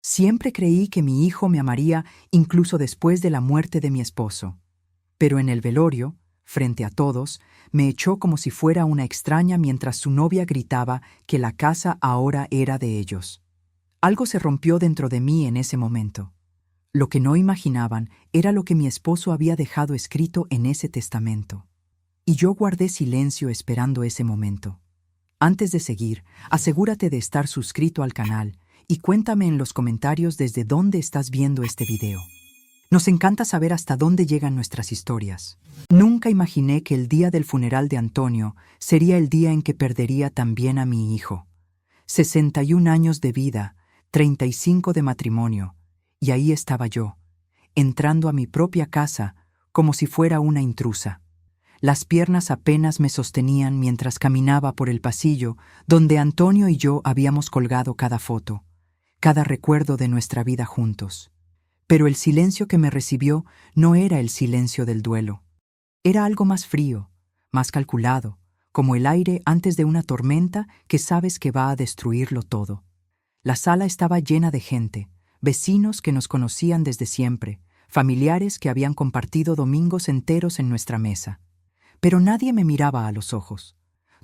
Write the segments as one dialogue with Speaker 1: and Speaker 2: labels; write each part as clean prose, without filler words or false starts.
Speaker 1: Siempre creí que mi hijo me amaría incluso después de la muerte de mi esposo. Pero en el velorio, frente a todos, me echó como si fuera una extraña mientras su novia gritaba que la casa ahora era de ellos. Algo se rompió dentro de mí en ese momento. Lo que no imaginaban era lo que mi esposo había dejado escrito en ese testamento. Y yo guardé silencio esperando ese momento. Antes de seguir, asegúrate de estar suscrito al canal y cuéntame en los comentarios desde dónde estás viendo este video. Nos encanta saber hasta dónde llegan nuestras historias. Nunca imaginé que el día del funeral de Antonio sería el día en que perdería también a mi hijo. 61 años de vida, 35 de matrimonio, y ahí estaba yo, entrando a mi propia casa como si fuera una intrusa. Las piernas apenas me sostenían mientras caminaba por el pasillo donde Antonio y yo habíamos colgado cada foto, cada recuerdo de nuestra vida juntos. Pero el silencio que me recibió no era el silencio del duelo. Era algo más frío, más calculado, como el aire antes de una tormenta que sabes que va a destruirlo todo. La sala estaba llena de gente, vecinos que nos conocían desde siempre, familiares que habían compartido domingos enteros en nuestra mesa. Pero nadie me miraba a los ojos.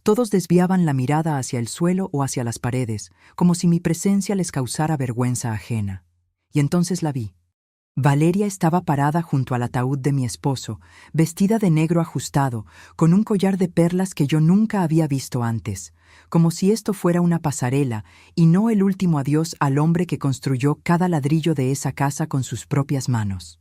Speaker 1: Todos desviaban la mirada hacia el suelo o hacia las paredes, como si mi presencia les causara vergüenza ajena. Y entonces la vi. Valeria estaba parada junto al ataúd de mi esposo, vestida de negro ajustado, con un collar de perlas que yo nunca había visto antes, como si esto fuera una pasarela y no el último adiós al hombre que construyó cada ladrillo de esa casa con sus propias manos.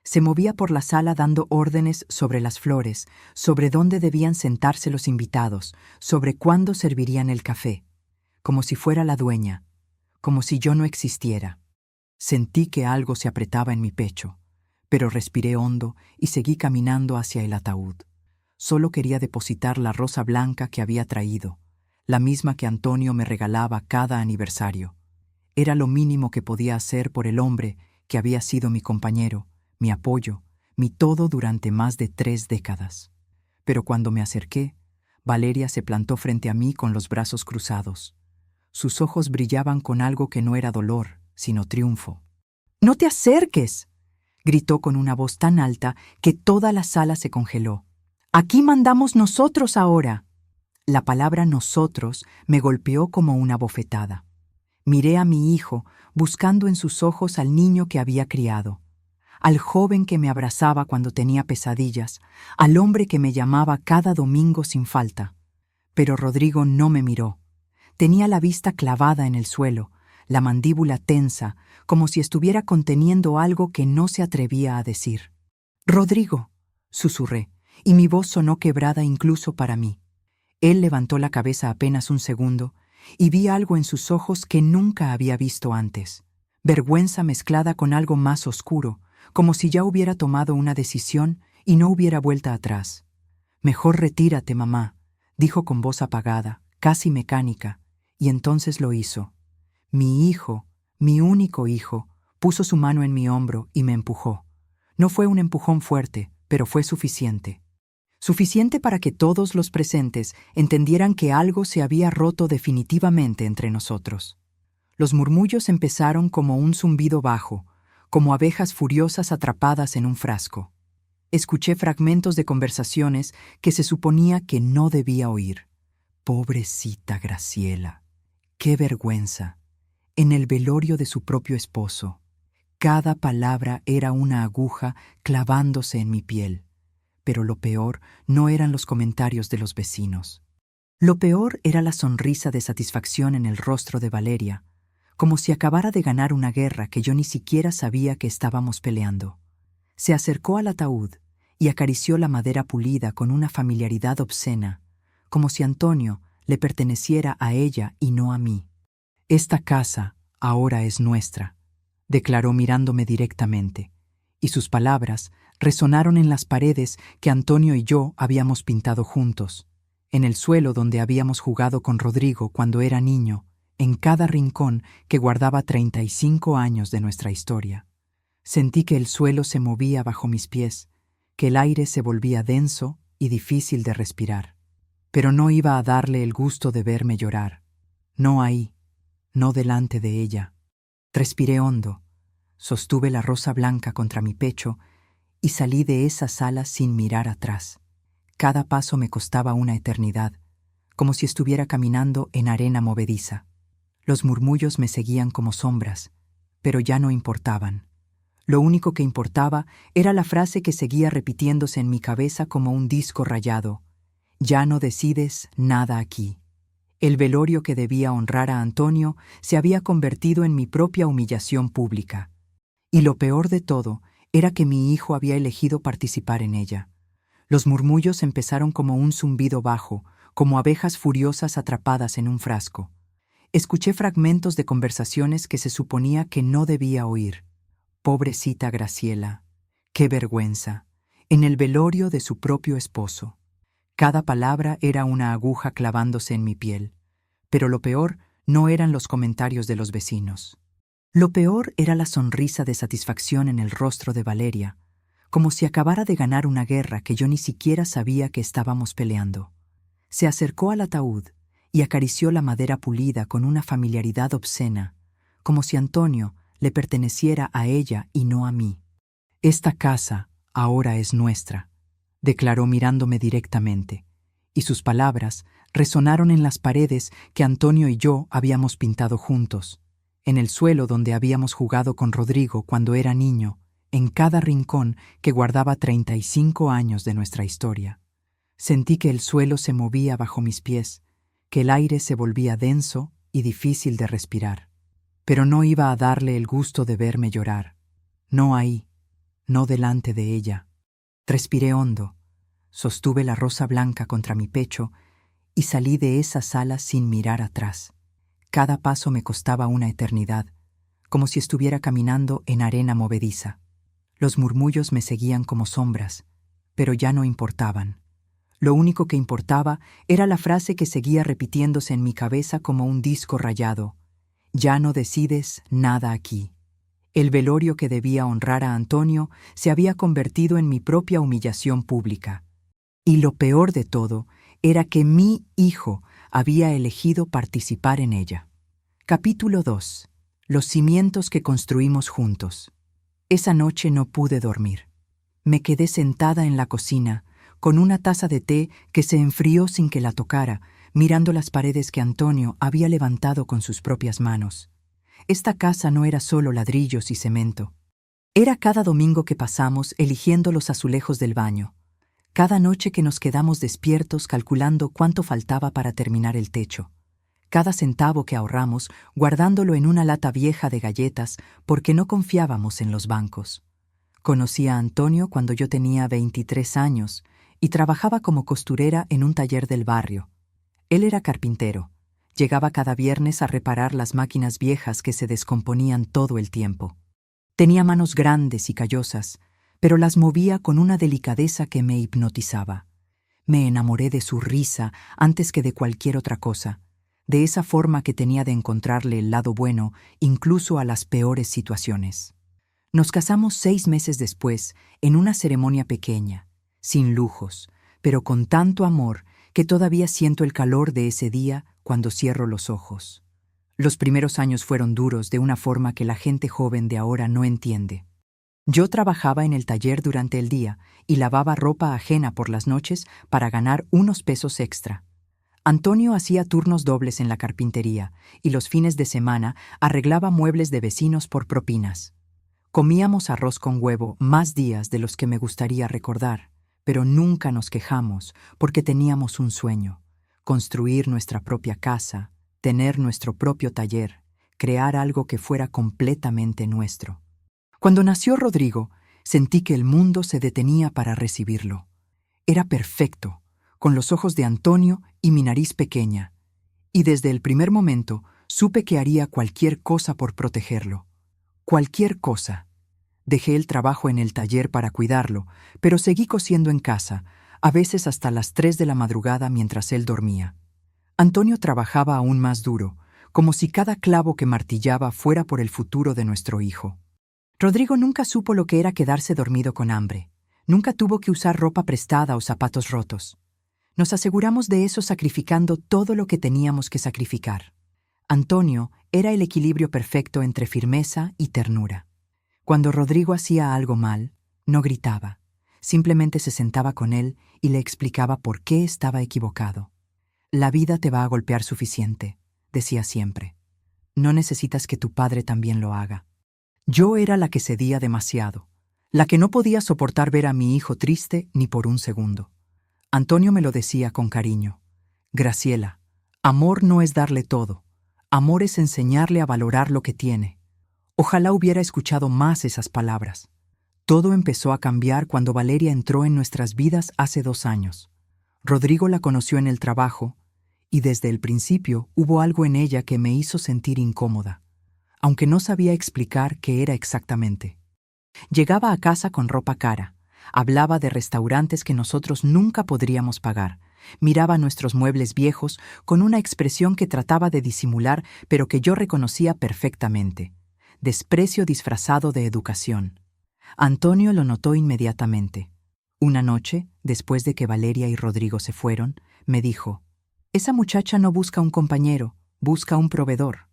Speaker 1: Se movía por la sala dando órdenes sobre las flores, sobre dónde debían sentarse los invitados, sobre cuándo servirían el café, como si fuera la dueña, como si yo no existiera. Sentí que algo se apretaba en mi pecho, pero respiré hondo y seguí caminando hacia el ataúd. Solo quería depositar la rosa blanca que había traído, la misma que Antonio me regalaba cada aniversario. Era lo mínimo que podía hacer por el hombre que había sido mi compañero, mi apoyo, mi todo durante más de 3 décadas. Pero cuando me acerqué, Valeria se plantó frente a mí con los brazos cruzados. Sus ojos brillaban con algo que no era dolor, sino triunfo. «¡No te acerques!», gritó con una voz tan alta que toda la sala se congeló. «¡Aquí mandamos nosotros ahora!». La palabra nosotros me golpeó como una bofetada. Miré a mi hijo, buscando en sus ojos al niño que había criado, al joven que me abrazaba cuando tenía pesadillas, al hombre que me llamaba cada domingo sin falta. Pero Rodrigo no me miró. Tenía la vista clavada en el suelo, la mandíbula tensa, como si estuviera conteniendo algo que no se atrevía a decir. «Rodrigo», susurré, y mi voz sonó quebrada incluso para mí. Él levantó la cabeza apenas un segundo, y vi algo en sus ojos que nunca había visto antes. Vergüenza mezclada con algo más oscuro, como si ya hubiera tomado una decisión y no hubiera vuelta atrás. «Mejor retírate, mamá», dijo con voz apagada, casi mecánica, y entonces lo hizo. Mi hijo, mi único hijo, puso su mano en mi hombro y me empujó. No fue un empujón fuerte, pero fue suficiente. Suficiente para que todos los presentes entendieran que algo se había roto definitivamente entre nosotros. Los murmullos empezaron como un zumbido bajo, como abejas furiosas atrapadas en un frasco. Escuché fragmentos de conversaciones que se suponía que no debía oír. «Pobrecita Graciela, qué vergüenza», en el velorio de su propio esposo. Cada palabra era una aguja clavándose en mi piel. Pero lo peor no eran los comentarios de los vecinos. Lo peor era la sonrisa de satisfacción en el rostro de Valeria, como si acabara de ganar una guerra que yo ni siquiera sabía que estábamos peleando. Se acercó al ataúd y acarició la madera pulida con una familiaridad obscena, como si Antonio le perteneciera a ella y no a mí. «Esta casa ahora es nuestra», declaró mirándome directamente, y sus palabras resonaron en las paredes que Antonio y yo habíamos pintado juntos, en el suelo donde habíamos jugado con Rodrigo cuando era niño, en cada rincón que guardaba 35 años de nuestra historia. Sentí que el suelo se movía bajo mis pies, que el aire se volvía denso y difícil de respirar. Pero no iba a darle el gusto de verme llorar. No ahí, no delante de ella. Respiré hondo, sostuve la rosa blanca contra mi pecho y salí de esa sala sin mirar atrás. Cada paso me costaba una eternidad, como si estuviera caminando en arena movediza. Los murmullos me seguían como sombras, pero ya no importaban. Lo único que importaba era la frase que seguía repitiéndose en mi cabeza como un disco rayado: ya no decides nada aquí. El velorio que debía honrar a Antonio se había convertido en mi propia humillación pública. Y lo peor de todo era que mi hijo había elegido participar en ella. Los murmullos empezaron como un zumbido bajo, como abejas furiosas atrapadas en un frasco. Escuché fragmentos de conversaciones que se suponía que no debía oír. Pobrecita Graciela, qué vergüenza, en el velorio de su propio esposo. Cada palabra era una aguja clavándose en mi piel. Pero lo peor no eran los comentarios de los vecinos. Lo peor era la sonrisa de satisfacción en el rostro de Valeria, como si acabara de ganar una guerra que yo ni siquiera sabía que estábamos peleando. Se acercó al ataúd y acarició la madera pulida con una familiaridad obscena, como si Antonio le perteneciera a ella y no a mí. «Esta casa ahora es nuestra», declaró mirándome directamente, y sus palabras resonaron en las paredes que Antonio y yo habíamos pintado juntos, en el suelo donde habíamos jugado con Rodrigo cuando era niño, en cada rincón que guardaba 35 años de nuestra historia. Sentí que el suelo se movía bajo mis pies, que el aire se volvía denso y difícil de respirar. Pero no iba a darle el gusto de verme llorar. No ahí, no delante de ella. Respiré hondo, sostuve la rosa blanca contra mi pecho y salí de esa sala sin mirar atrás. Cada paso me costaba una eternidad, como si estuviera caminando en arena movediza. Los murmullos me seguían como sombras, pero ya no importaban. Lo único que importaba era la frase que seguía repitiéndose en mi cabeza como un disco rayado: ya no decides nada aquí. El velorio que debía honrar a Antonio se había convertido en mi propia humillación pública. Y lo peor de todo era que mi hijo había elegido participar en ella. Capítulo 2. Los cimientos que construimos juntos. Esa noche no pude dormir. Me quedé sentada en la cocina, con una taza de té que se enfrió sin que la tocara, mirando las paredes que Antonio había levantado con sus propias manos. Esta casa no era solo ladrillos y cemento. Era cada domingo que pasamos eligiendo los azulejos del baño, cada noche que nos quedamos despiertos calculando cuánto faltaba para terminar el techo, cada centavo que ahorramos guardándolo en una lata vieja de galletas porque no confiábamos en los bancos. Conocí a Antonio cuando yo tenía 23 años y trabajaba como costurera en un taller del barrio. Él era carpintero. Llegaba cada viernes a reparar las máquinas viejas que se descomponían todo el tiempo. Tenía manos grandes y callosas, pero las movía con una delicadeza que me hipnotizaba. Me enamoré de su risa antes que de cualquier otra cosa, de esa forma que tenía de encontrarle el lado bueno incluso a las peores situaciones. Nos casamos 6 meses después en una ceremonia pequeña, sin lujos, pero con tanto amor que todavía siento el calor de ese día cuando cierro los ojos. Los primeros años fueron duros de una forma que la gente joven de ahora no entiende. Yo trabajaba en el taller durante el día y lavaba ropa ajena por las noches para ganar unos pesos extra. Antonio hacía turnos dobles en la carpintería y los fines de semana arreglaba muebles de vecinos por propinas. Comíamos arroz con huevo más días de los que me gustaría recordar, pero nunca nos quejamos porque teníamos un sueño: construir nuestra propia casa, tener nuestro propio taller, crear algo que fuera completamente nuestro. Cuando nació Rodrigo, sentí que el mundo se detenía para recibirlo. Era perfecto, con los ojos de Antonio y mi nariz pequeña, y desde el primer momento supe que haría cualquier cosa por protegerlo. Cualquier cosa. Dejé el trabajo en el taller para cuidarlo, pero seguí cosiendo en casa, a veces hasta las 3 de la madrugada mientras él dormía. Antonio trabajaba aún más duro, como si cada clavo que martillaba fuera por el futuro de nuestro hijo. Rodrigo nunca supo lo que era quedarse dormido con hambre. Nunca tuvo que usar ropa prestada o zapatos rotos. Nos aseguramos de eso sacrificando todo lo que teníamos que sacrificar. Antonio era el equilibrio perfecto entre firmeza y ternura. Cuando Rodrigo hacía algo mal, no gritaba, simplemente se sentaba con él y le explicaba por qué estaba equivocado. La vida te va a golpear suficiente, decía siempre. No necesitas que tu padre también lo haga. Yo era la que cedía demasiado, la que no podía soportar ver a mi hijo triste ni por un segundo. Antonio me lo decía con cariño. Graciela, amor no es darle todo. Amor es enseñarle a valorar lo que tiene. Ojalá hubiera escuchado más esas palabras. Todo empezó a cambiar cuando Valeria entró en nuestras vidas hace 2 años. Rodrigo la conoció en el trabajo y desde el principio hubo algo en ella que me hizo sentir incómoda, aunque no sabía explicar qué era exactamente. Llegaba a casa con ropa cara, hablaba de restaurantes que nosotros nunca podríamos pagar, miraba nuestros muebles viejos con una expresión que trataba de disimular pero que yo reconocía perfectamente. Desprecio disfrazado de educación. Antonio lo notó inmediatamente. Una noche, después de que Valeria y Rodrigo se fueron, me dijo: «Esa muchacha no busca un compañero, busca un proveedor».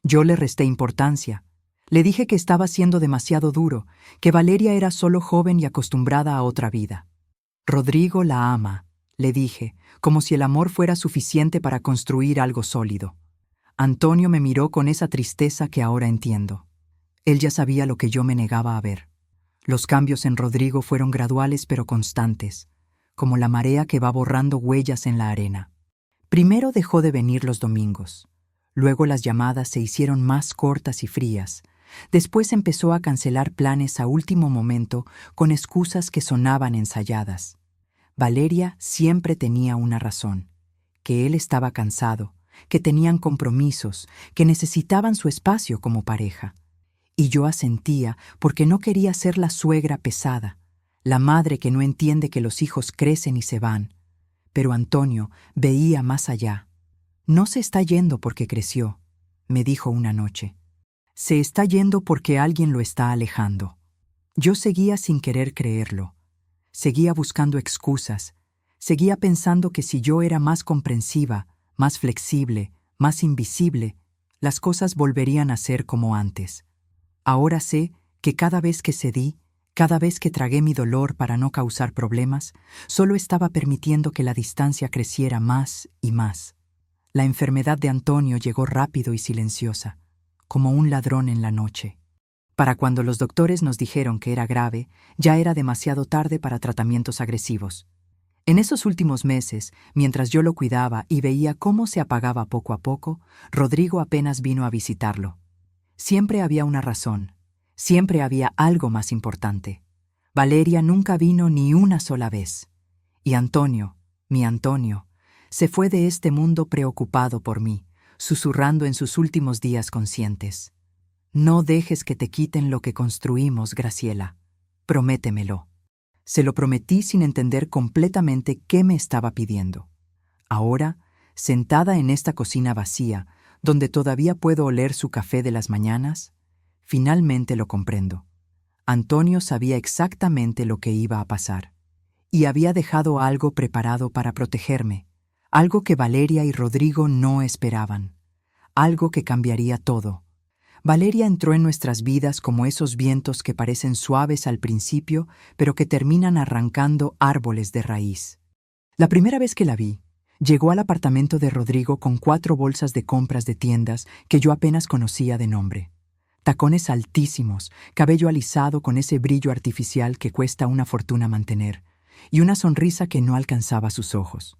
Speaker 1: Yo le resté importancia. Le dije que estaba siendo demasiado duro, que Valeria era solo joven y acostumbrada a otra vida. «Rodrigo la ama», le dije, como si el amor fuera suficiente para construir algo sólido. Antonio me miró con esa tristeza que ahora entiendo. Él ya sabía lo que yo me negaba a ver. Los cambios en Rodrigo fueron graduales pero constantes, como la marea que va borrando huellas en la arena. Primero dejó de venir los domingos. Luego las llamadas se hicieron más cortas y frías. Después empezó a cancelar planes a último momento con excusas que sonaban ensayadas. Valeria siempre tenía una razón: que él estaba cansado, que tenían compromisos, que necesitaban su espacio como pareja. Y yo asentía porque no quería ser la suegra pesada, la madre que no entiende que los hijos crecen y se van. Pero Antonio veía más allá. «No se está yendo porque creció», me dijo una noche. «Se está yendo porque alguien lo está alejando». Yo seguía sin querer creerlo. Seguía buscando excusas. Seguía pensando que si yo era más comprensiva, más flexible, más invisible, las cosas volverían a ser como antes. Ahora sé que cada vez que cedí, cada vez que tragué mi dolor para no causar problemas, solo estaba permitiendo que la distancia creciera más y más. La enfermedad de Antonio llegó rápido y silenciosa, como un ladrón en la noche. Para cuando los doctores nos dijeron que era grave, ya era demasiado tarde para tratamientos agresivos. En esos últimos meses, mientras yo lo cuidaba y veía cómo se apagaba poco a poco, Rodrigo apenas vino a visitarlo. Siempre había una razón. Siempre había algo más importante. Valeria nunca vino ni una sola vez. Y Antonio, mi Antonio, se fue de este mundo preocupado por mí, susurrando en sus últimos días conscientes: «No dejes que te quiten lo que construimos, Graciela. Prométemelo». Se lo prometí sin entender completamente qué me estaba pidiendo. Ahora, sentada en esta cocina vacía, donde todavía puedo oler su café de las mañanas, finalmente lo comprendo. Antonio sabía exactamente lo que iba a pasar, y había dejado algo preparado para protegerme, algo que Valeria y Rodrigo no esperaban, algo que cambiaría todo. Valeria entró en nuestras vidas como esos vientos que parecen suaves al principio, pero que terminan arrancando árboles de raíz. La primera vez que la vi, llegó al apartamento de Rodrigo con 4 bolsas de compras de tiendas que yo apenas conocía de nombre. Tacones altísimos, cabello alisado con ese brillo artificial que cuesta una fortuna mantener, y una sonrisa que no alcanzaba sus ojos.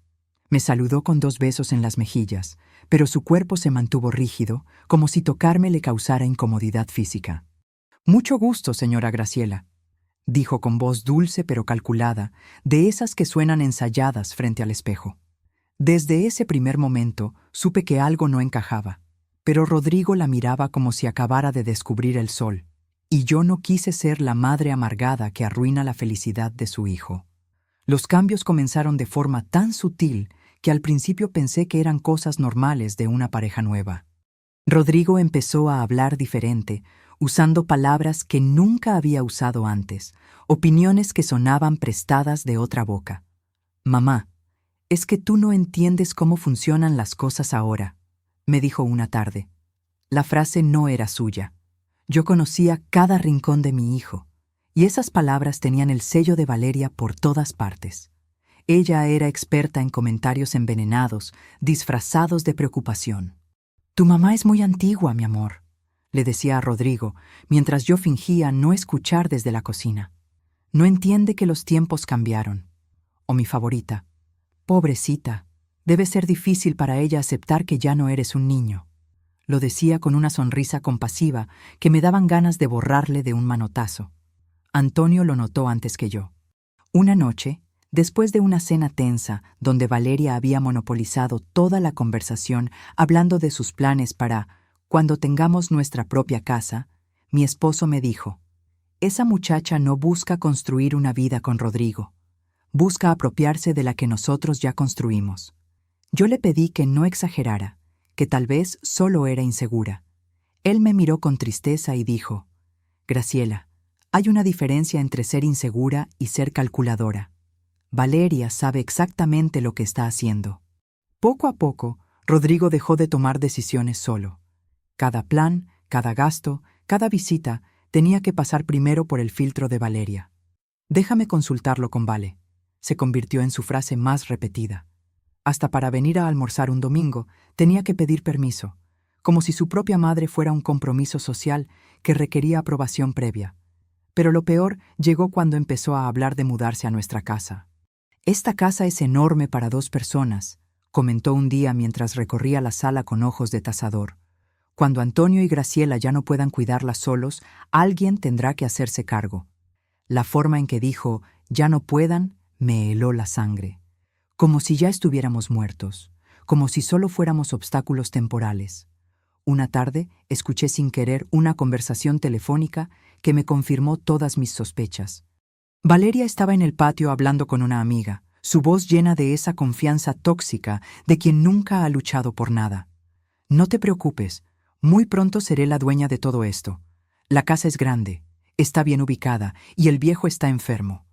Speaker 1: Me saludó con 2 besos en las mejillas, pero su cuerpo se mantuvo rígido, como si tocarme le causara incomodidad física. «Mucho gusto, señora Graciela», dijo con voz dulce pero calculada, de esas que suenan ensayadas frente al espejo. Desde ese primer momento supe que algo no encajaba, pero Rodrigo la miraba como si acabara de descubrir el sol, y yo no quise ser la madre amargada que arruina la felicidad de su hijo. Los cambios comenzaron de forma tan sutil que al principio pensé que eran cosas normales de una pareja nueva. Rodrigo empezó a hablar diferente, usando palabras que nunca había usado antes, opiniones que sonaban prestadas de otra boca. «Mamá, es que tú no entiendes cómo funcionan las cosas ahora», me dijo una tarde. La frase no era suya. Yo conocía cada rincón de mi hijo, y esas palabras tenían el sello de Valeria por todas partes. Ella era experta en comentarios envenenados, disfrazados de preocupación. «Tu mamá es muy antigua, mi amor», le decía a Rodrigo, mientras yo fingía no escuchar desde la cocina. «No entiende que los tiempos cambiaron». O mi favorita: «Pobrecita, debe ser difícil para ella aceptar que ya no eres un niño». Lo decía con una sonrisa compasiva que me daban ganas de borrarle de un manotazo. Antonio lo notó antes que yo. Una noche, después de una cena tensa donde Valeria había monopolizado toda la conversación hablando de sus planes para, cuando tengamos nuestra propia casa, mi esposo me dijo: «Esa muchacha no busca construir una vida con Rodrigo. Busca apropiarse de la que nosotros ya construimos». Yo le pedí que no exagerara, que tal vez solo era insegura. Él me miró con tristeza y dijo: «Graciela, hay una diferencia entre ser insegura y ser calculadora. Valeria sabe exactamente lo que está haciendo». Poco a poco, Rodrigo dejó de tomar decisiones solo. Cada plan, cada gasto, cada visita tenía que pasar primero por el filtro de Valeria. «Déjame consultarlo con Vale», se convirtió en su frase más repetida. Hasta para venir a almorzar un domingo tenía que pedir permiso, como si su propia madre fuera un compromiso social que requería aprobación previa. Pero lo peor llegó cuando empezó a hablar de mudarse a nuestra casa. «Esta casa es enorme para 2 personas», comentó un día mientras recorría la sala con ojos de tasador. «Cuando Antonio y Graciela ya no puedan cuidarla solos, alguien tendrá que hacerse cargo». La forma en que dijo «ya no puedan» me heló la sangre. Como si ya estuviéramos muertos, como si solo fuéramos obstáculos temporales. Una tarde escuché sin querer una conversación telefónica que me confirmó todas mis sospechas. Valeria estaba en el patio hablando con una amiga, su voz llena de esa confianza tóxica de quien nunca ha luchado por nada. «No te preocupes, muy pronto seré la dueña de todo esto. La casa es grande, está bien ubicada y el viejo está enfermo.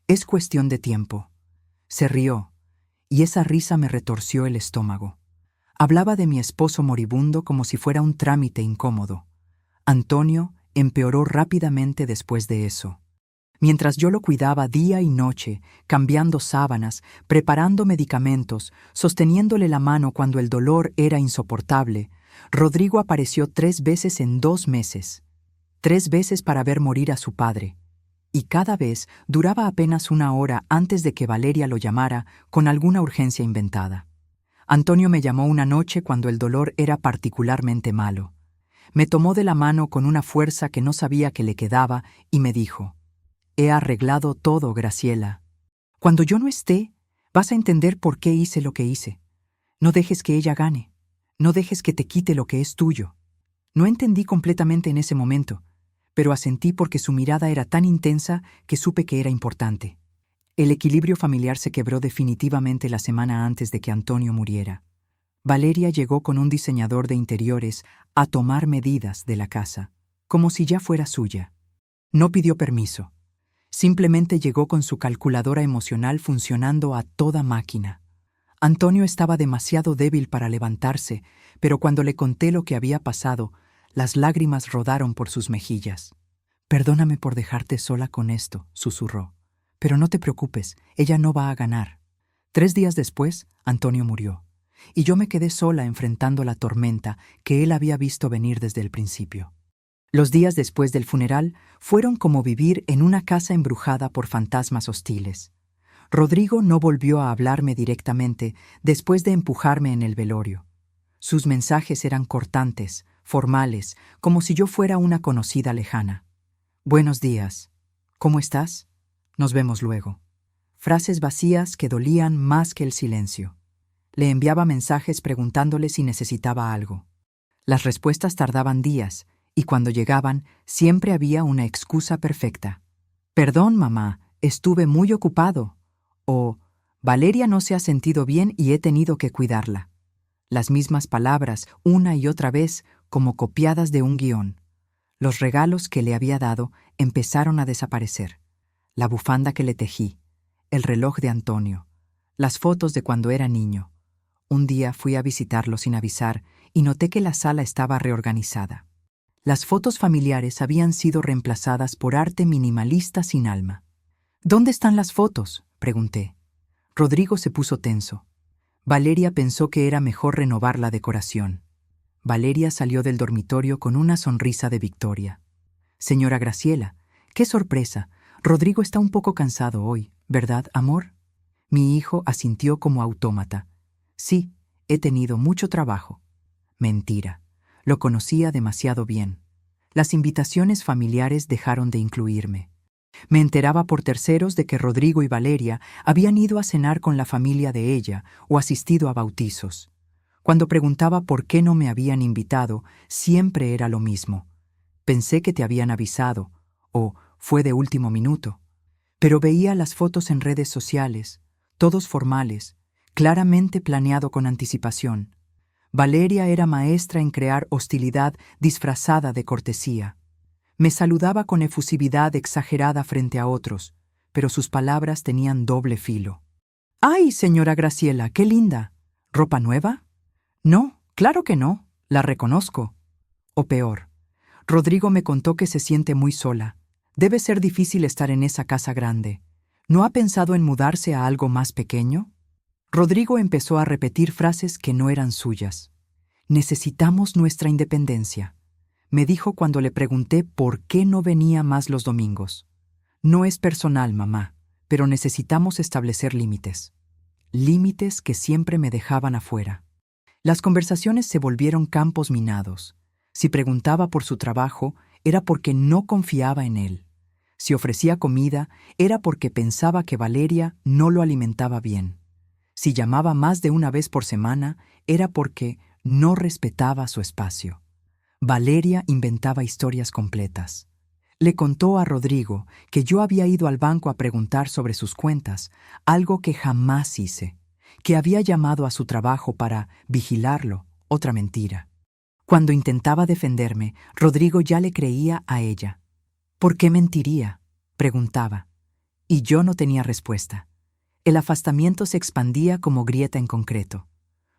Speaker 1: Es cuestión de tiempo». Se rió, y esa risa me retorció el estómago. Hablaba de mi esposo moribundo como si fuera un trámite incómodo. Antonio empeoró rápidamente después de eso. Mientras yo lo cuidaba día y noche, cambiando sábanas, preparando medicamentos, sosteniéndole la mano cuando el dolor era insoportable, Rodrigo apareció 3 veces en 2 meses. 3 veces para ver morir a su padre. Y cada vez duraba apenas 1 hora antes de que Valeria lo llamara con alguna urgencia inventada. Antonio me llamó una noche cuando el dolor era particularmente malo. Me tomó de la mano con una fuerza que no sabía que le quedaba y me dijo: «He arreglado todo, Graciela. Cuando yo no esté, vas a entender por qué hice lo que hice. No dejes que ella gane. No dejes que te quite lo que es tuyo». No entendí completamente en ese momento, pero asentí porque su mirada era tan intensa que supe que era importante. El equilibrio familiar se quebró definitivamente la semana antes de que Antonio muriera. Valeria llegó con un diseñador de interiores a tomar medidas de la casa, como si ya fuera suya. No pidió permiso. Simplemente llegó con su calculadora emocional funcionando a toda máquina. Antonio estaba demasiado débil para levantarse, pero cuando le conté lo que había pasado, las lágrimas rodaron por sus mejillas. «Perdóname por dejarte sola con esto», susurró. «Pero no te preocupes, ella no va a ganar». 3 días después, Antonio murió, y yo me quedé sola enfrentando la tormenta que él había visto venir desde el principio. Los días después del funeral fueron como vivir en una casa embrujada por fantasmas hostiles. Rodrigo no volvió a hablarme directamente después de empujarme en el velorio. Sus mensajes eran cortantes, formales, como si yo fuera una conocida lejana. «Buenos días. ¿Cómo estás? Nos vemos luego». Frases vacías que dolían más que el silencio. Le enviaba mensajes preguntándole si necesitaba algo. Las respuestas tardaban días, y cuando llegaban, siempre había una excusa perfecta. «Perdón, mamá, estuve muy ocupado». O «Valeria no se ha sentido bien y he tenido que cuidarla». Las mismas palabras, una y otra vez, como copiadas de un guión. Los regalos que le había dado empezaron a desaparecer. La bufanda que le tejí, el reloj de Antonio, las fotos de cuando era niño. Un día fui a visitarlo sin avisar y noté que la sala estaba reorganizada. Las fotos familiares habían sido reemplazadas por arte minimalista sin alma. ¿Dónde están las fotos?, pregunté. Rodrigo se puso tenso. Valeria pensó que era mejor renovar la decoración. Valeria salió del dormitorio con una sonrisa de victoria. Señora Graciela, qué sorpresa. Rodrigo está un poco cansado hoy, ¿verdad, amor? Mi hijo asintió como autómata. Sí, he tenido mucho trabajo. Mentira. Lo conocía demasiado bien. Las invitaciones familiares dejaron de incluirme. Me enteraba por terceros de que Rodrigo y Valeria habían ido a cenar con la familia de ella o asistido a bautizos. Cuando preguntaba por qué no me habían invitado, siempre era lo mismo. Pensé que te habían avisado, o fue de último minuto. Pero veía las fotos en redes sociales, todos formales, claramente planeado con anticipación. Valeria era maestra en crear hostilidad disfrazada de cortesía. Me saludaba con efusividad exagerada frente a otros, pero sus palabras tenían doble filo. ¡Ay, señora Graciela, qué linda! ¿Ropa nueva? No, claro que no, la reconozco. O peor, Rodrigo me contó que se siente muy sola. Debe ser difícil estar en esa casa grande. ¿No ha pensado en mudarse a algo más pequeño? Rodrigo empezó a repetir frases que no eran suyas. Necesitamos nuestra independencia, me dijo cuando le pregunté por qué no venía más los domingos. No es personal, mamá, pero necesitamos establecer límites. Límites que siempre me dejaban afuera. Las conversaciones se volvieron campos minados. Si preguntaba por su trabajo, era porque no confiaba en él. Si ofrecía comida, era porque pensaba que Valeria no lo alimentaba bien. Si llamaba más de una vez por semana, era porque no respetaba su espacio. Valeria inventaba historias completas. Le contó a Rodrigo que yo había ido al banco a preguntar sobre sus cuentas, algo que jamás hice, que había llamado a su trabajo para vigilarlo, otra mentira. Cuando intentaba defenderme, Rodrigo ya le creía a ella. ¿Por qué mentiría?, preguntaba. Y yo no tenía respuesta. El afastamiento se expandía como grieta en concreto.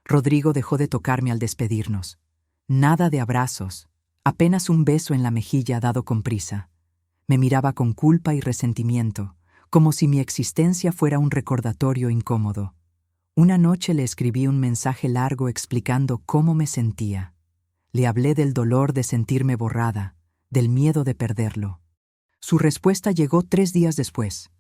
Speaker 1: Rodrigo dejó de tocarme al despedirnos. Nada de abrazos, apenas un beso en la mejilla dado con prisa. Me miraba con culpa y resentimiento, como si mi existencia fuera un recordatorio incómodo. Una noche le escribí un mensaje largo explicando cómo me sentía. Le hablé del dolor de sentirme borrada, del miedo de perderlo. Su respuesta llegó 3 días después.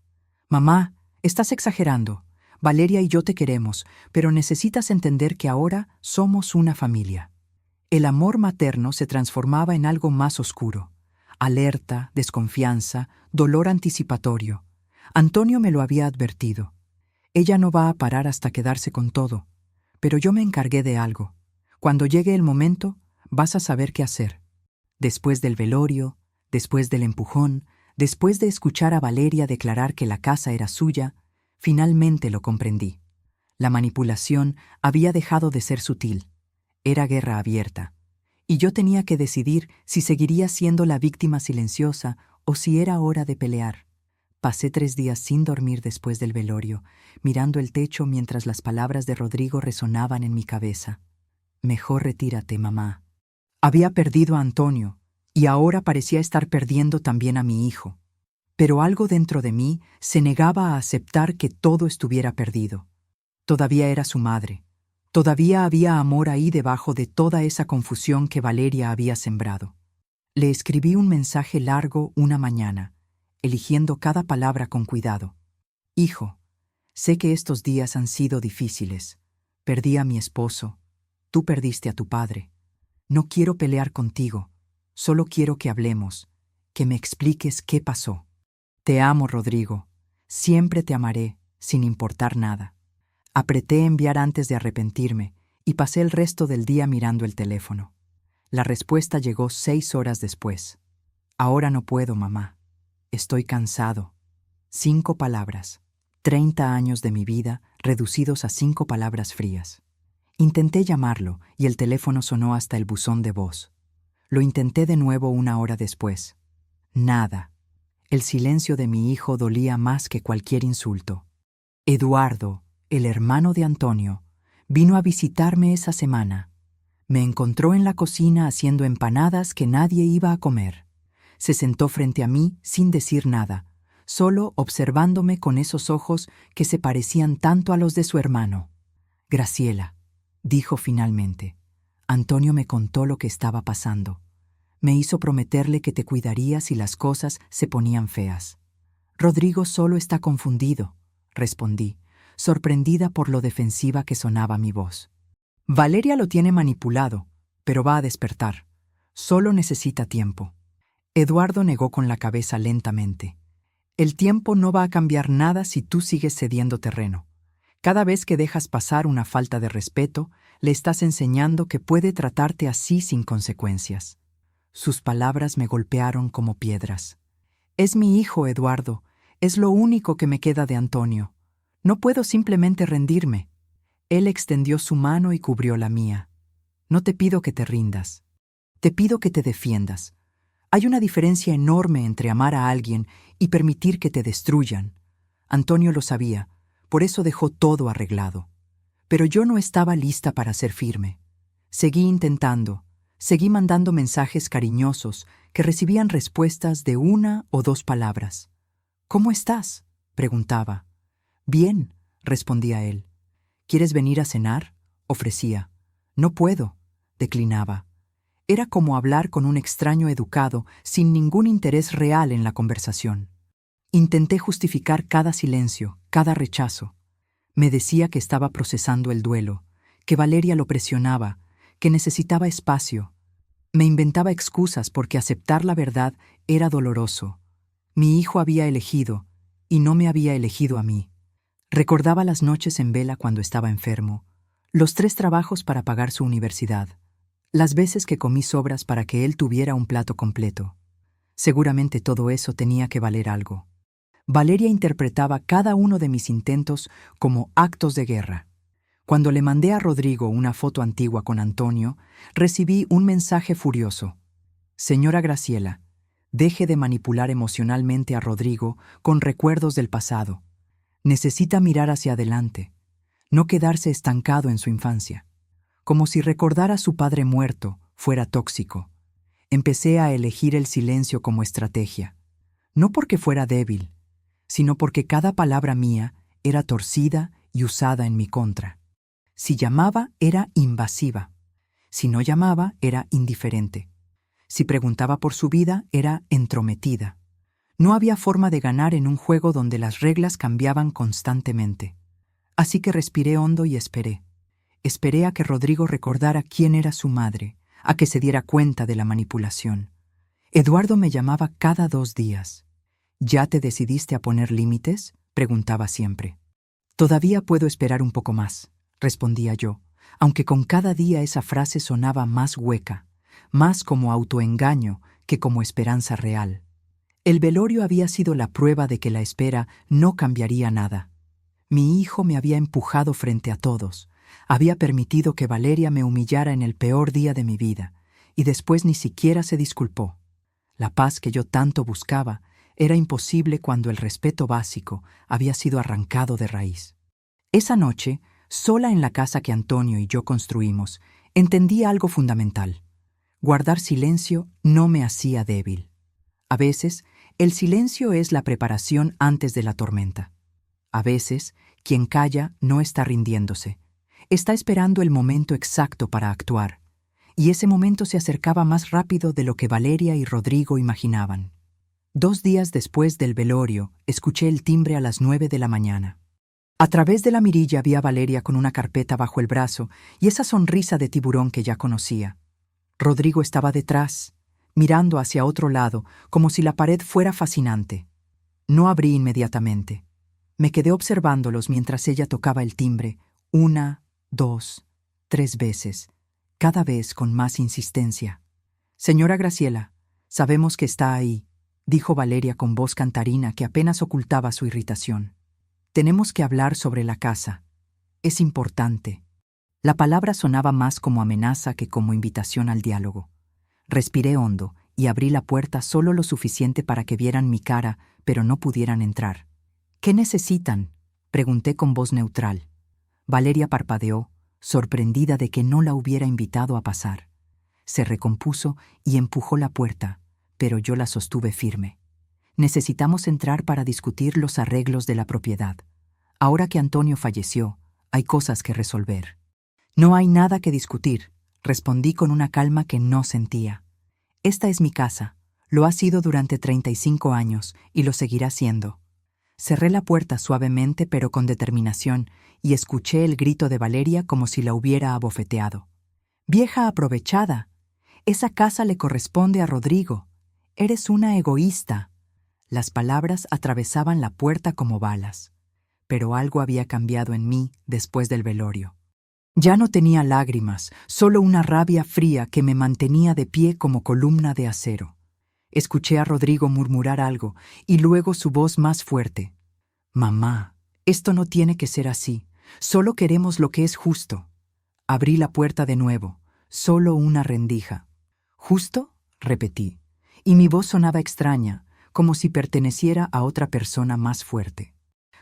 Speaker 1: Mamá, estás exagerando. Valeria y yo te queremos, pero necesitas entender que ahora somos una familia. El amor materno se transformaba en algo más oscuro. Alerta, desconfianza, dolor anticipatorio. Antonio me lo había advertido. Ella no va a parar hasta quedarse con todo. Pero yo me encargué de algo. Cuando llegue el momento, vas a saber qué hacer. Después del velorio, después del empujón, después de escuchar a Valeria declarar que la casa era suya, finalmente lo comprendí. La manipulación había dejado de ser sutil. Era guerra abierta. Y yo tenía que decidir si seguiría siendo la víctima silenciosa o si era hora de pelear. Pasé 3 días sin dormir después del velorio, mirando el techo mientras las palabras de Rodrigo resonaban en mi cabeza. Mejor retírate, mamá. Había perdido a Antonio, y ahora parecía estar perdiendo también a mi hijo. Pero algo dentro de mí se negaba a aceptar que todo estuviera perdido. Todavía era su madre. Todavía había amor ahí debajo de toda esa confusión que Valeria había sembrado. Le escribí un mensaje largo una mañana, eligiendo cada palabra con cuidado. Hijo, sé que estos días han sido difíciles. Perdí a mi esposo. Tú perdiste a tu padre. No quiero pelear contigo. Solo quiero que hablemos, que me expliques qué pasó. Te amo, Rodrigo. Siempre te amaré, sin importar nada. Apreté enviar antes de arrepentirme y pasé el resto del día mirando el teléfono. La respuesta llegó 6 horas después. Ahora no puedo, mamá. Estoy cansado. 5 palabras. 30 años de mi vida reducidos a 5 palabras frías. Intenté llamarlo y el teléfono sonó hasta el buzón de voz. Lo intenté de nuevo 1 hora después. Nada. El silencio de mi hijo dolía más que cualquier insulto. Eduardo, el hermano de Antonio, vino a visitarme esa semana. Me encontró en la cocina haciendo empanadas que nadie iba a comer. Se sentó frente a mí sin decir nada, solo observándome con esos ojos que se parecían tanto a los de su hermano. Graciela, dijo finalmente, Antonio me contó lo que estaba pasando. Me hizo prometerle que te cuidaría si las cosas se ponían feas. Rodrigo solo está confundido, respondí, sorprendida por lo defensiva que sonaba mi voz. Valeria lo tiene manipulado, pero va a despertar. Solo necesita tiempo. Eduardo negó con la cabeza lentamente. El tiempo no va a cambiar nada si tú sigues cediendo terreno. Cada vez que dejas pasar una falta de respeto, le estás enseñando que puede tratarte así sin consecuencias. Sus palabras me golpearon como piedras. Es mi hijo, Eduardo. Es lo único que me queda de Antonio. No puedo simplemente rendirme. Él extendió su mano y cubrió la mía. No te pido que te rindas. Te pido que te defiendas. Hay una diferencia enorme entre amar a alguien y permitir que te destruyan. Antonio lo sabía, por eso dejó todo arreglado. Pero yo no estaba lista para ser firme. Seguí intentando, seguí mandando mensajes cariñosos que recibían respuestas de 1 o 2 palabras. ¿Cómo estás?, preguntaba. Bien, respondía él. ¿Quieres venir a cenar?, ofrecía. No puedo, declinaba. Era como hablar con un extraño educado sin ningún interés real en la conversación. Intenté justificar cada silencio, cada rechazo. Me decía que estaba procesando el duelo, que Valeria lo presionaba, que necesitaba espacio. Me inventaba excusas porque aceptar la verdad era doloroso. Mi hijo había elegido, y no me había elegido a mí. Recordaba las noches en vela cuando estaba enfermo, los 3 trabajos para pagar su universidad, las veces que comí sobras para que él tuviera un plato completo. Seguramente todo eso tenía que valer algo. Valeria interpretaba cada uno de mis intentos como actos de guerra. Cuando le mandé a Rodrigo una foto antigua con Antonio, recibí un mensaje furioso. Señora Graciela, deje de manipular emocionalmente a Rodrigo con recuerdos del pasado. Necesita mirar hacia adelante, no quedarse estancado en su infancia. Como si recordar a su padre muerto fuera tóxico. Empecé a elegir el silencio como estrategia. No porque fuera débil, sino porque cada palabra mía era torcida y usada en mi contra. Si llamaba, era invasiva. Si no llamaba, era indiferente. Si preguntaba por su vida, era entrometida. No había forma de ganar en un juego donde las reglas cambiaban constantemente. Así que respiré hondo y esperé. Esperé a que Rodrigo recordara quién era su madre, a que se diera cuenta de la manipulación. Eduardo me llamaba cada 2 días. ¿Ya te decidiste a poner límites?, preguntaba siempre. Todavía puedo esperar un poco más, respondía yo, aunque con cada día esa frase sonaba más hueca, más como autoengaño que como esperanza real. El velorio había sido la prueba de que la espera no cambiaría nada. Mi hijo me había empujado frente a todos, había permitido que Valeria me humillara en el peor día de mi vida, y después ni siquiera se disculpó. La paz que yo tanto buscaba era imposible cuando el respeto básico había sido arrancado de raíz. Esa noche, sola en la casa que Antonio y yo construimos, entendí algo fundamental. Guardar silencio no me hacía débil. A veces, el silencio es la preparación antes de la tormenta. A veces, quien calla no está rindiéndose. Está esperando el momento exacto para actuar. Y ese momento se acercaba más rápido de lo que Valeria y Rodrigo imaginaban. 2 días después del velorio, escuché el timbre a las 9 de la mañana. A través de la mirilla vi a Valeria con una carpeta bajo el brazo y esa sonrisa de tiburón que ya conocía. Rodrigo estaba detrás, mirando hacia otro lado, como si la pared fuera fascinante. No abrí inmediatamente. Me quedé observándolos mientras ella tocaba el timbre, 1, 2, 3 veces, cada vez con más insistencia. «Señora Graciela, sabemos que está ahí», dijo Valeria con voz cantarina que apenas ocultaba su irritación. «Tenemos que hablar sobre la casa. Es importante». La palabra sonaba más como amenaza que como invitación al diálogo. Respiré hondo y abrí la puerta solo lo suficiente para que vieran mi cara, pero no pudieran entrar. «¿Qué necesitan?», pregunté con voz neutral. Valeria parpadeó, sorprendida de que no la hubiera invitado a pasar. Se recompuso y empujó la puerta, pero yo la sostuve firme. Necesitamos entrar para discutir los arreglos de la propiedad. Ahora que Antonio falleció, hay cosas que resolver. No hay nada que discutir, respondí con una calma que no sentía. Esta es mi casa. Lo ha sido durante 35 años y lo seguirá siendo. Cerré la puerta suavemente pero con determinación y escuché el grito de Valeria como si la hubiera abofeteado. «¡Vieja aprovechada! Esa casa le corresponde a Rodrigo. Eres una egoísta». Las palabras atravesaban la puerta como balas. Pero algo había cambiado en mí después del velorio. Ya no tenía lágrimas, solo una rabia fría que me mantenía de pie como columna de acero. Escuché a Rodrigo murmurar algo y luego su voz más fuerte. «Mamá, esto no tiene que ser así. Solo queremos lo que es justo». Abrí la puerta de nuevo, solo una rendija. «¿Justo?», repetí, y mi voz sonaba extraña, como si perteneciera a otra persona más fuerte.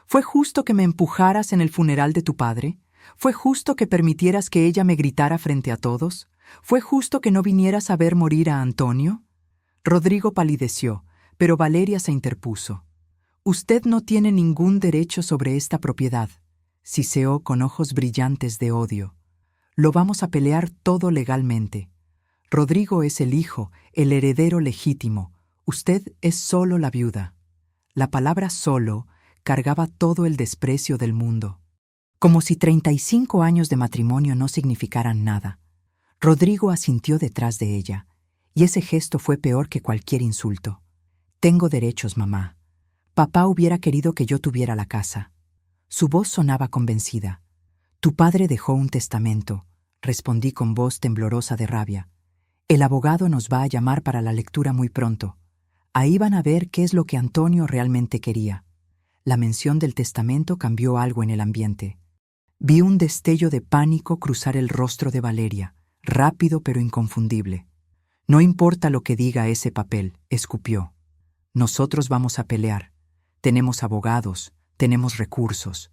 Speaker 1: «¿Fue justo que me empujaras en el funeral de tu padre? ¿Fue justo que permitieras que ella me gritara frente a todos? ¿Fue justo que no vinieras a ver morir a Antonio?» Rodrigo palideció, pero Valeria se interpuso. «Usted no tiene ningún derecho sobre esta propiedad», siseó con ojos brillantes de odio. «Lo vamos a pelear todo legalmente. Rodrigo es el hijo, el heredero legítimo. Usted es solo la viuda». La palabra «solo» cargaba todo el desprecio del mundo. Como si 35 años de matrimonio no significaran nada. Rodrigo asintió detrás de ella, y ese gesto fue peor que cualquier insulto. «Tengo derechos, mamá. Papá hubiera querido que yo tuviera la casa». Su voz sonaba convencida. «Tu padre dejó un testamento», respondí con voz temblorosa de rabia. «El abogado nos va a llamar para la lectura muy pronto. Ahí van a ver qué es lo que Antonio realmente quería». La mención del testamento cambió algo en el ambiente. Vi un destello de pánico cruzar el rostro de Valeria, rápido pero inconfundible. «No importa lo que diga ese papel», escupió. «Nosotros vamos a pelear. Tenemos abogados, tenemos recursos».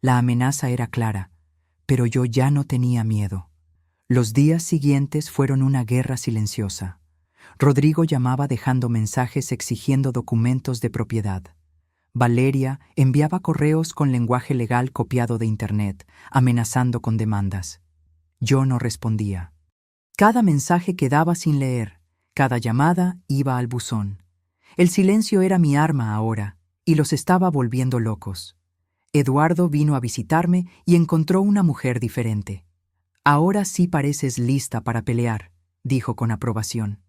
Speaker 1: La amenaza era clara, pero yo ya no tenía miedo. Los días siguientes fueron una guerra silenciosa. Rodrigo llamaba dejando mensajes exigiendo documentos de propiedad. Valeria enviaba correos con lenguaje legal copiado de Internet, amenazando con demandas. Yo no respondía. Cada mensaje quedaba sin leer, cada llamada iba al buzón. El silencio era mi arma ahora, y los estaba volviendo locos. Eduardo vino a visitarme y encontró una mujer diferente. «Ahora sí pareces lista para pelear», dijo con aprobación.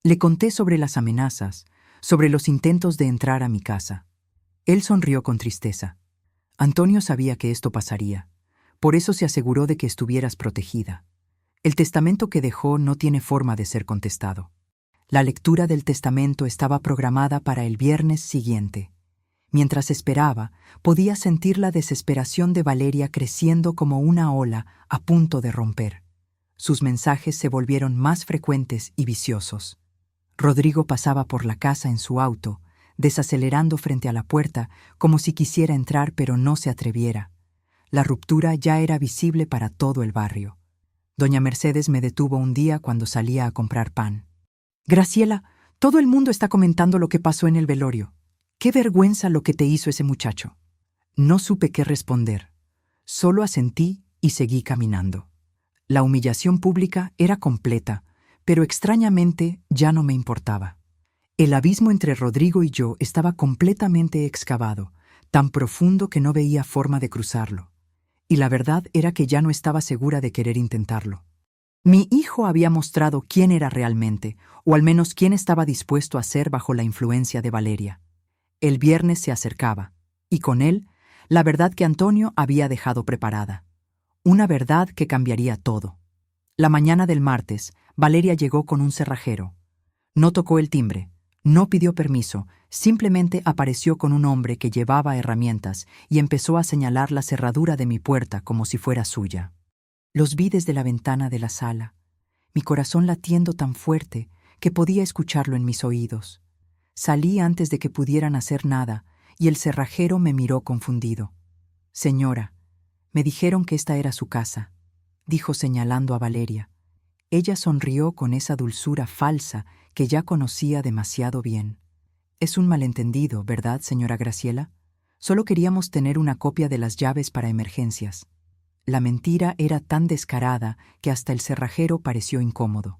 Speaker 1: Le conté sobre las amenazas, sobre los intentos de entrar a mi casa. Él sonrió con tristeza. Antonio sabía que esto pasaría. Por eso se aseguró de que estuvieras protegida. El testamento que dejó no tiene forma de ser contestado. La lectura del testamento estaba programada para el viernes siguiente. Mientras esperaba, podía sentir la desesperación de Valeria creciendo como una ola a punto de romper. Sus mensajes se volvieron más frecuentes y viciosos. Rodrigo pasaba por la casa en su auto, desacelerando frente a la puerta como si quisiera entrar pero no se atreviera. La ruptura ya era visible para todo el barrio. Doña Mercedes me detuvo un día cuando salía a comprar pan. «Graciela, todo el mundo está comentando lo que pasó en el velorio. ¡Qué vergüenza lo que te hizo ese muchacho!». No supe qué responder. Solo asentí y seguí caminando. La humillación pública era completa, pero extrañamente ya no me importaba. El abismo entre Rodrigo y yo estaba completamente excavado, tan profundo que no veía forma de cruzarlo. Y la verdad era que ya no estaba segura de querer intentarlo. Mi hijo había mostrado quién era realmente, o al menos quién estaba dispuesto a ser bajo la influencia de Valeria. El viernes se acercaba, y con él, la verdad que Antonio había dejado preparada. Una verdad que cambiaría todo. La mañana del martes, Valeria llegó con un cerrajero. No tocó el timbre, no pidió permiso, simplemente apareció con un hombre que llevaba herramientas y empezó a señalar la cerradura de mi puerta como si fuera suya. Los vi desde la ventana de la sala, mi corazón latiendo tan fuerte que podía escucharlo en mis oídos. Salí antes de que pudieran hacer nada y el cerrajero me miró confundido. «Señora, me dijeron que esta era su casa». dijo señalando a Valeria. Ella sonrió con esa dulzura falsa que ya conocía demasiado bien. Es un malentendido, ¿verdad, señora Graciela? Solo queríamos tener una copia de las llaves para emergencias. La mentira era tan descarada que hasta el cerrajero pareció incómodo.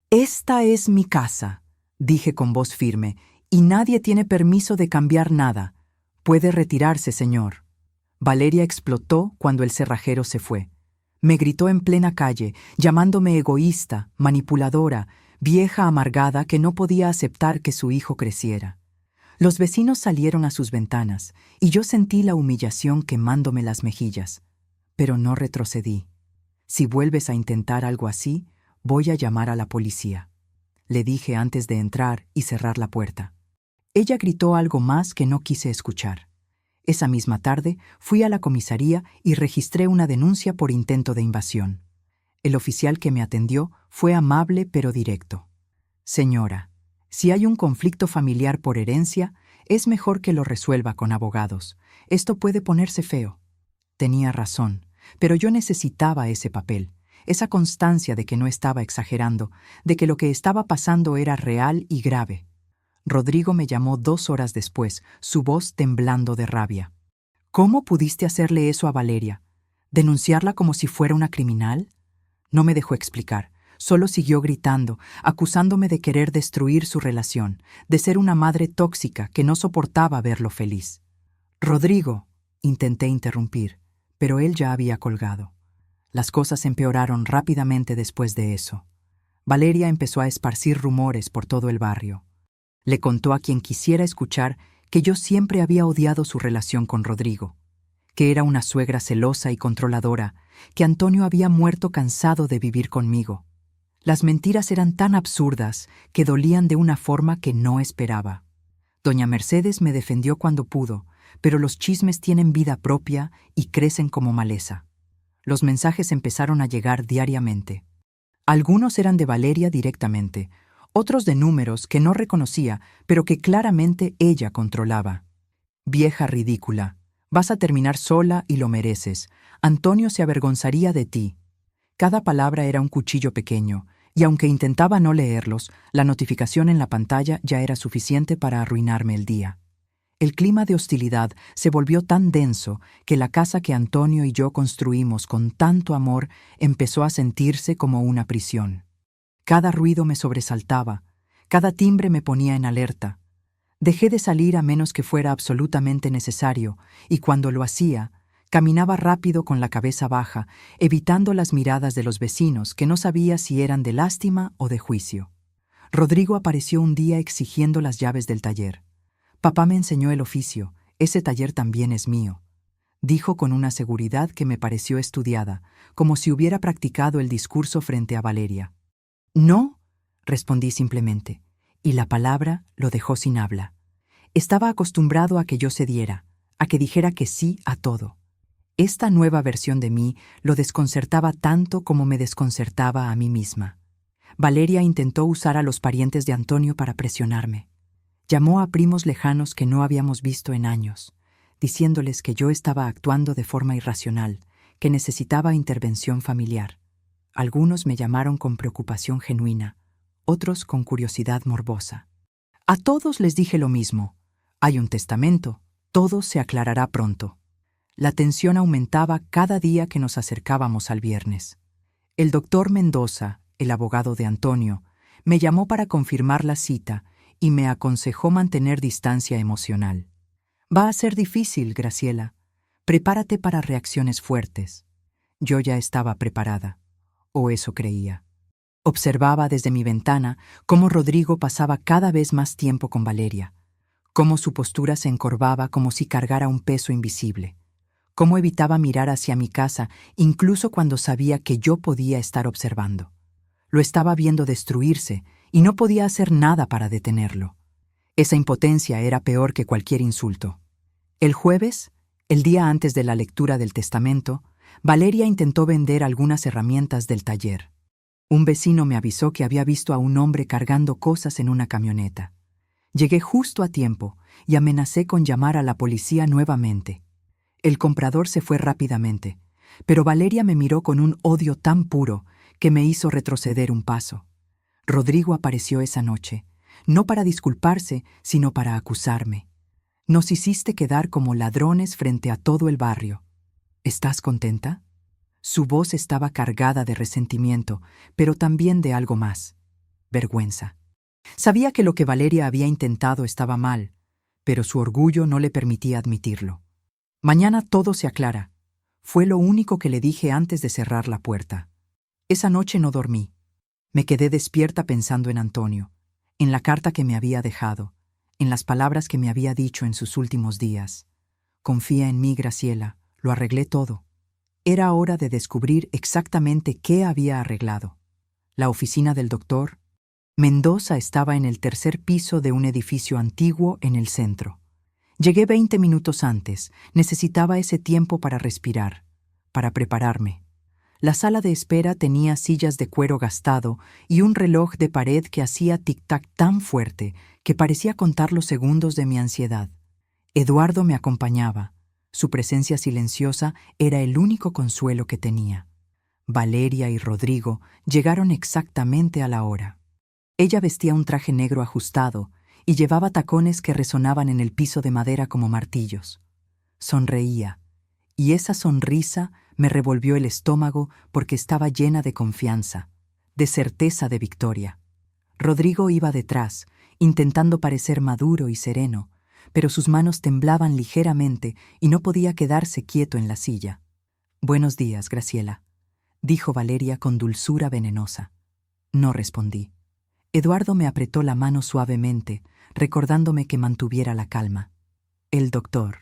Speaker 1: «Esta es mi casa», dije con voz firme, «y nadie tiene permiso de cambiar nada. Puede retirarse, señor». Valeria explotó cuando el cerrajero se fue. Me gritó en plena calle, llamándome egoísta, manipuladora, vieja amargada que no podía aceptar que su hijo creciera. Los vecinos salieron a sus ventanas, y yo sentí la humillación quemándome las mejillas. Pero no retrocedí. «Si vuelves a intentar algo así, voy a llamar a la policía», le dije antes de entrar y cerrar la puerta. Ella gritó algo más que no quise escuchar. Esa misma tarde fui a la comisaría y registré una denuncia por intento de invasión. El oficial que me atendió fue amable pero directo. «Señora, si hay un conflicto familiar por herencia, es mejor que lo resuelva con abogados. Esto puede ponerse feo». Tenía razón, pero yo necesitaba ese papel, esa constancia de que no estaba exagerando, de que lo que estaba pasando era real y grave. Rodrigo me llamó 2 horas después, su voz temblando de rabia. «¿Cómo pudiste hacerle eso a Valeria? ¿Denunciarla como si fuera una criminal?». No me dejó explicar, solo siguió gritando, acusándome de querer destruir su relación, de ser una madre tóxica que no soportaba verlo feliz. «Rodrigo», intenté interrumpir, pero él ya había colgado. Las cosas empeoraron rápidamente después de eso. Valeria empezó a esparcir rumores por todo el barrio. Le contó a quien quisiera escuchar que yo siempre había odiado su relación con Rodrigo, que era una suegra celosa y controladora, que Antonio había muerto cansado de vivir conmigo. Las mentiras eran tan absurdas que dolían de una forma que no esperaba. Doña Mercedes me defendió cuando pudo, pero los chismes tienen vida propia y crecen como maleza. Los mensajes empezaron a llegar diariamente. Algunos eran de Valeria directamente, otros de números que no reconocía, pero que claramente ella controlaba. «Vieja ridícula, vas a terminar sola y lo mereces. Antonio se avergonzaría de ti». Cada palabra era un cuchillo pequeño, y aunque intentaba no leerlos, la notificación en la pantalla ya era suficiente para arruinarme el día. El clima de hostilidad se volvió tan denso que la casa que Antonio y yo construimos con tanto amor empezó a sentirse como una prisión. Cada ruido me sobresaltaba, cada timbre me ponía en alerta. Dejé de salir a menos que fuera absolutamente necesario, y cuando lo hacía, caminaba rápido con la cabeza baja, evitando las miradas de los vecinos que no sabía si eran de lástima o de juicio. Rodrigo apareció un día exigiendo las llaves del taller. «Papá me enseñó el oficio, ese taller también es mío», dijo con una seguridad que me pareció estudiada, como si hubiera practicado el discurso frente a Valeria. «No», respondí simplemente, y la palabra lo dejó sin habla. Estaba acostumbrado a que yo cediera, a que dijera que sí a todo. Esta nueva versión de mí lo desconcertaba tanto como me desconcertaba a mí misma. Valeria intentó usar a los parientes de Antonio para presionarme. Llamó a primos lejanos que no habíamos visto en años, diciéndoles que yo estaba actuando de forma irracional, que necesitaba intervención familiar. Algunos me llamaron con preocupación genuina, otros con curiosidad morbosa. A todos les dije lo mismo: hay un testamento, todo se aclarará pronto. La tensión aumentaba cada día que nos acercábamos al viernes. El doctor Mendoza, el abogado de Antonio, me llamó para confirmar la cita y me aconsejó mantener distancia emocional. «Va a ser difícil, Graciela. Prepárate para reacciones fuertes». Yo ya estaba preparada, o eso creía. Observaba desde mi ventana cómo Rodrigo pasaba cada vez más tiempo con Valeria, cómo su postura se encorvaba como si cargara un peso invisible, cómo evitaba mirar hacia mi casa incluso cuando sabía que yo podía estar observando. Lo estaba viendo destruirse y no podía hacer nada para detenerlo. Esa impotencia era peor que cualquier insulto. El jueves, el día antes de la lectura del testamento, Valeria intentó vender algunas herramientas del taller. Un vecino me avisó que había visto a un hombre cargando cosas en una camioneta. Llegué justo a tiempo y amenacé con llamar a la policía nuevamente. El comprador se fue rápidamente, pero Valeria me miró con un odio tan puro que me hizo retroceder un paso. Rodrigo apareció esa noche, no para disculparse, sino para acusarme. Nos hiciste quedar como ladrones frente a todo el barrio. ¿Estás contenta? Su voz estaba cargada de resentimiento, pero también de algo más: vergüenza. Sabía que lo que Valeria había intentado estaba mal, pero su orgullo no le permitía admitirlo. Mañana todo se aclara. Fue lo único que le dije antes de cerrar la puerta. Esa noche no dormí. Me quedé despierta pensando en Antonio, en la carta que me había dejado, en las palabras que me había dicho en sus últimos días. Confía en mí, Graciela, lo arreglé todo. Era hora de descubrir exactamente qué había arreglado. La oficina del doctor Mendoza estaba en el tercer piso de un edificio antiguo en el centro. Llegué 20 minutos antes. Necesitaba ese tiempo para respirar, para prepararme. La sala de espera tenía sillas de cuero gastado y un reloj de pared que hacía tic-tac tan fuerte que parecía contar los segundos de mi ansiedad. Eduardo me acompañaba. Su presencia silenciosa era el único consuelo que tenía. Valeria y Rodrigo llegaron exactamente a la hora. Ella vestía un traje negro ajustado y llevaba tacones que resonaban en el piso de madera como martillos. Sonreía, y esa sonrisa me revolvió el estómago porque estaba llena de confianza, de certeza de victoria. Rodrigo iba detrás, intentando parecer maduro y sereno, pero sus manos temblaban ligeramente y no podía quedarse quieto en la silla. «Buenos días, Graciela», dijo Valeria con dulzura venenosa. No respondí. Eduardo me apretó la mano suavemente, recordándome que mantuviera la calma. El doctor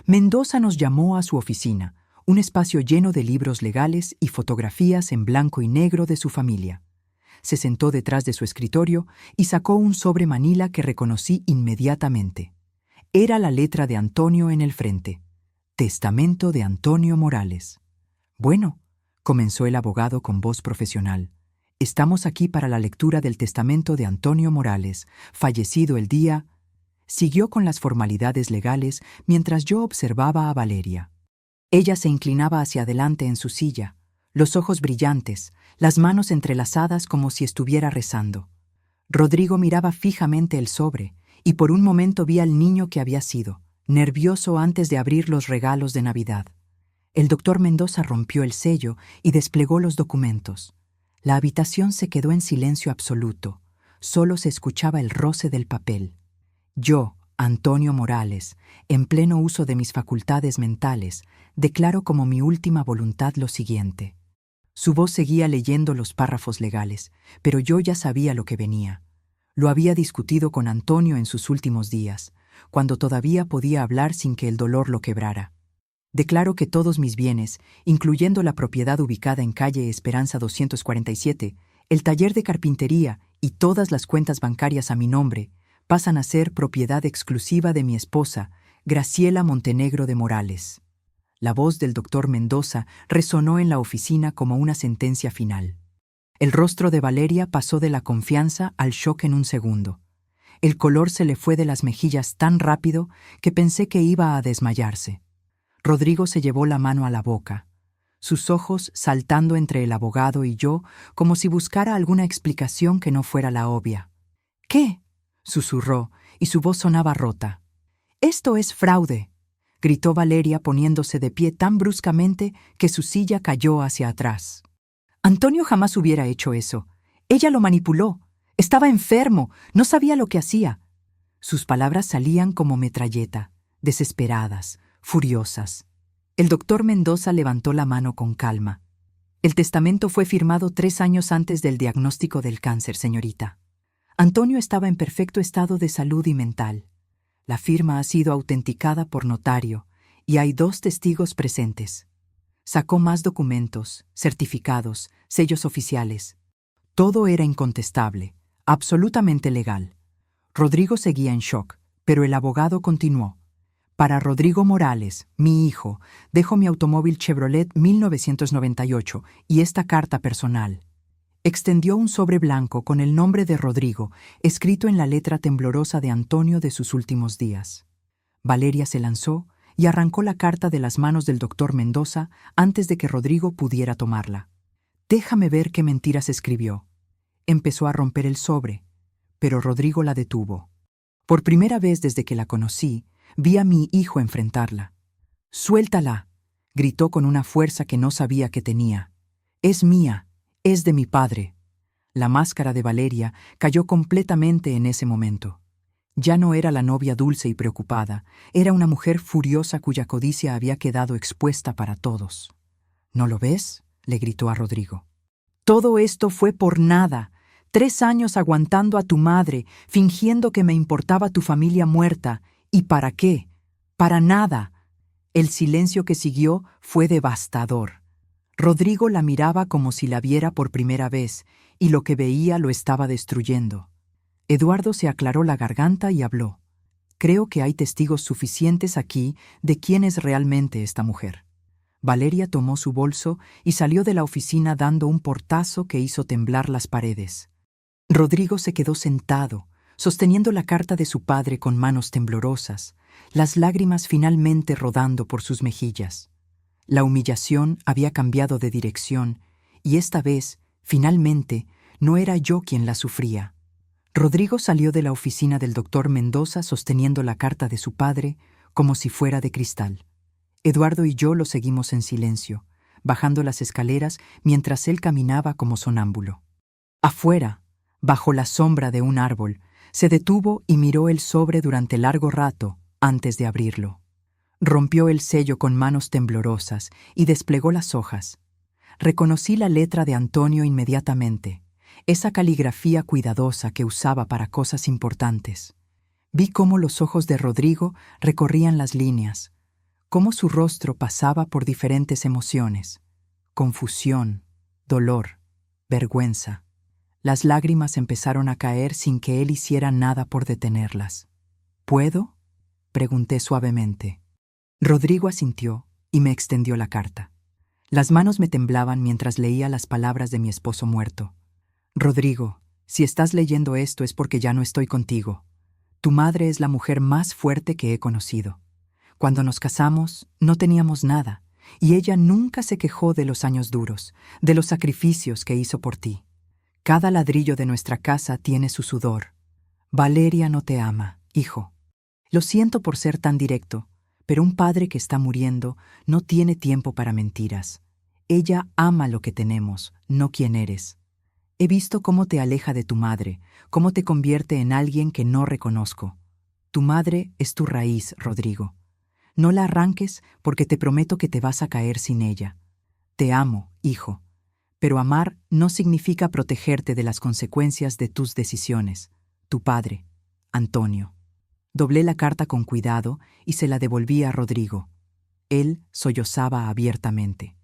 Speaker 1: Mendoza nos llamó a su oficina, un espacio lleno de libros legales y fotografías en blanco y negro de su familia. Se sentó detrás de su escritorio y sacó un sobre manila que reconocí inmediatamente. Era la letra de Antonio en el frente. Testamento de Antonio Morales. «Bueno», comenzó el abogado con voz profesional, «estamos aquí para la lectura del testamento de Antonio Morales, fallecido el día...». Siguió con las formalidades legales mientras yo observaba a Valeria. Ella se inclinaba hacia adelante en su silla, los ojos brillantes, las manos entrelazadas como si estuviera rezando. Rodrigo miraba fijamente el sobre, y por un momento vi al niño que había sido, nervioso antes de abrir los regalos de Navidad. El doctor Mendoza rompió el sello y desplegó los documentos. La habitación se quedó en silencio absoluto. Solo se escuchaba el roce del papel. Yo, Antonio Morales, en pleno uso de mis facultades mentales, declaro como mi última voluntad lo siguiente. Su voz seguía leyendo los párrafos legales, pero yo ya sabía lo que venía. Lo había discutido con Antonio en sus últimos días, cuando todavía podía hablar sin que el dolor lo quebrara. Declaro que todos mis bienes, incluyendo la propiedad ubicada en calle Esperanza 247, el taller de carpintería y todas las cuentas bancarias a mi nombre, pasan a ser propiedad exclusiva de mi esposa, Graciela Montenegro de Morales. La voz del doctor Mendoza resonó en la oficina como una sentencia final. El rostro de Valeria pasó de la confianza al shock en un segundo. El color se le fue de las mejillas tan rápido que pensé que iba a desmayarse. Rodrigo se llevó la mano a la boca, sus ojos saltando entre el abogado y yo como si buscara alguna explicación que no fuera la obvia. «¿Qué?», susurró, y su voz sonaba rota. «Esto es fraude», gritó Valeria poniéndose de pie tan bruscamente que su silla cayó hacia atrás. «Antonio jamás hubiera hecho eso. Ella lo manipuló. Estaba enfermo, no sabía lo que hacía». Sus palabras salían como metralleta, desesperadas, furiosas. El doctor Mendoza levantó la mano con calma. «El testamento fue firmado 3 años antes del diagnóstico del cáncer, señorita. Antonio estaba en perfecto estado de salud y mental. La firma ha sido autenticada por notario y hay 2 testigos presentes. Sacó más documentos, certificados, sellos oficiales. Todo era incontestable, absolutamente legal». Rodrigo seguía en shock, pero el abogado continuó. «Para Rodrigo Morales, mi hijo, dejo mi automóvil Chevrolet 1998 y esta carta personal». Extendió un sobre blanco con el nombre de Rodrigo, escrito en la letra temblorosa de Antonio de sus últimos días. Valeria se lanzó y arrancó la carta de las manos del doctor Mendoza antes de que Rodrigo pudiera tomarla. «Déjame ver qué mentiras escribió». Empezó a romper el sobre, pero Rodrigo la detuvo. Por primera vez desde que la conocí, vi a mi hijo enfrentarla. «Suéltala», gritó con una fuerza que no sabía que tenía. «Es mía, es de mi padre». La máscara de Valeria cayó completamente en ese momento. Ya no era la novia dulce y preocupada, era una mujer furiosa cuya codicia había quedado expuesta para todos. «¿No lo ves?», le gritó a Rodrigo. «Todo esto fue por nada. 3 años aguantando a tu madre, fingiendo que me importaba tu familia muerta. ¿Y para qué? Para nada». El silencio que siguió fue devastador. Rodrigo la miraba como si la viera por primera vez, y lo que veía lo estaba destruyendo. Eduardo se aclaró la garganta y habló. «Creo que hay testigos suficientes aquí de quién es realmente esta mujer». Valeria tomó su bolso y salió de la oficina dando un portazo que hizo temblar las paredes. Rodrigo se quedó sentado, sosteniendo la carta de su padre con manos temblorosas, las lágrimas finalmente rodando por sus mejillas. La humillación había cambiado de dirección, y esta vez, finalmente, no era yo quien la sufría. Rodrigo salió de la oficina del doctor Mendoza sosteniendo la carta de su padre como si fuera de cristal. Eduardo y yo lo seguimos en silencio, bajando las escaleras mientras él caminaba como sonámbulo. Afuera, bajo la sombra de un árbol, se detuvo y miró el sobre durante largo rato antes de abrirlo. Rompió el sello con manos temblorosas y desplegó las hojas. Reconocí la letra de Antonio inmediatamente, esa caligrafía cuidadosa que usaba para cosas importantes. Vi cómo los ojos de Rodrigo recorrían las líneas, cómo su rostro pasaba por diferentes emociones: confusión, dolor, vergüenza. Las lágrimas empezaron a caer sin que él hiciera nada por detenerlas. «¿Puedo?», pregunté suavemente. Rodrigo asintió y me extendió la carta. Las manos me temblaban mientras leía las palabras de mi esposo muerto. «Rodrigo, si estás leyendo esto es porque ya no estoy contigo. Tu madre es la mujer más fuerte que he conocido. Cuando nos casamos, no teníamos nada, y ella nunca se quejó de los años duros, de los sacrificios que hizo por ti. Cada ladrillo de nuestra casa tiene su sudor. Valeria no te ama, hijo. Lo siento por ser tan directo, pero un padre que está muriendo no tiene tiempo para mentiras. Ella ama lo que tenemos, no quién eres. He visto cómo te aleja de tu madre, cómo te convierte en alguien que no reconozco. Tu madre es tu raíz, Rodrigo. No la arranques porque te prometo que te vas a caer sin ella. Te amo, hijo. Pero amar no significa protegerte de las consecuencias de tus decisiones. Tu padre, Antonio». Doblé la carta con cuidado y se la devolví a Rodrigo. Él sollozaba abiertamente.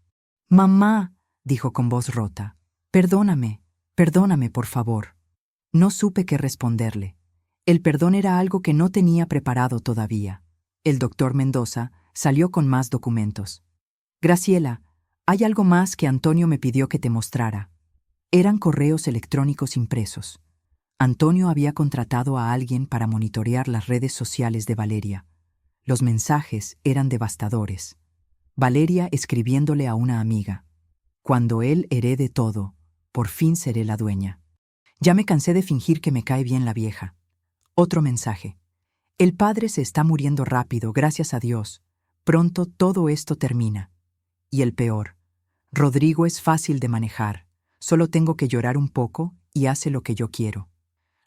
Speaker 1: «Mamá», dijo con voz rota, «perdóname, perdóname, por favor». No supe qué responderle. El perdón era algo que no tenía preparado todavía. El doctor Mendoza salió con más documentos. «Graciela, hay algo más que Antonio me pidió que te mostrara». Eran correos electrónicos impresos. Antonio había contratado a alguien para monitorear las redes sociales de Valeria. Los mensajes eran devastadores. Valeria escribiéndole a una amiga: «Cuando él herede todo, por fin seré la dueña. Ya me cansé de fingir que me cae bien la vieja». Otro mensaje: «El padre se está muriendo rápido, gracias a Dios. Pronto todo esto termina». Y el peor: «Rodrigo es fácil de manejar. Solo tengo que llorar un poco y hace lo que yo quiero».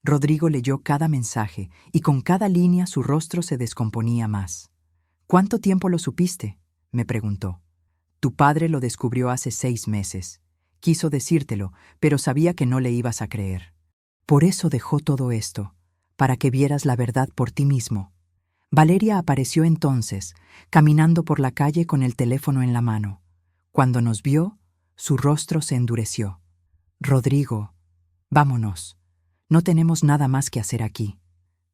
Speaker 1: Rodrigo leyó cada mensaje y con cada línea su rostro se descomponía más. «¿Cuánto tiempo lo supiste?», me preguntó. «Tu padre lo descubrió hace 6 meses. Quiso decírtelo, pero sabía que no le ibas a creer. Por eso dejó todo esto, para que vieras la verdad por ti mismo». Valeria apareció entonces, caminando por la calle con el teléfono en la mano. Cuando nos vio, su rostro se endureció. «Rodrigo, vámonos. No tenemos nada más que hacer aquí».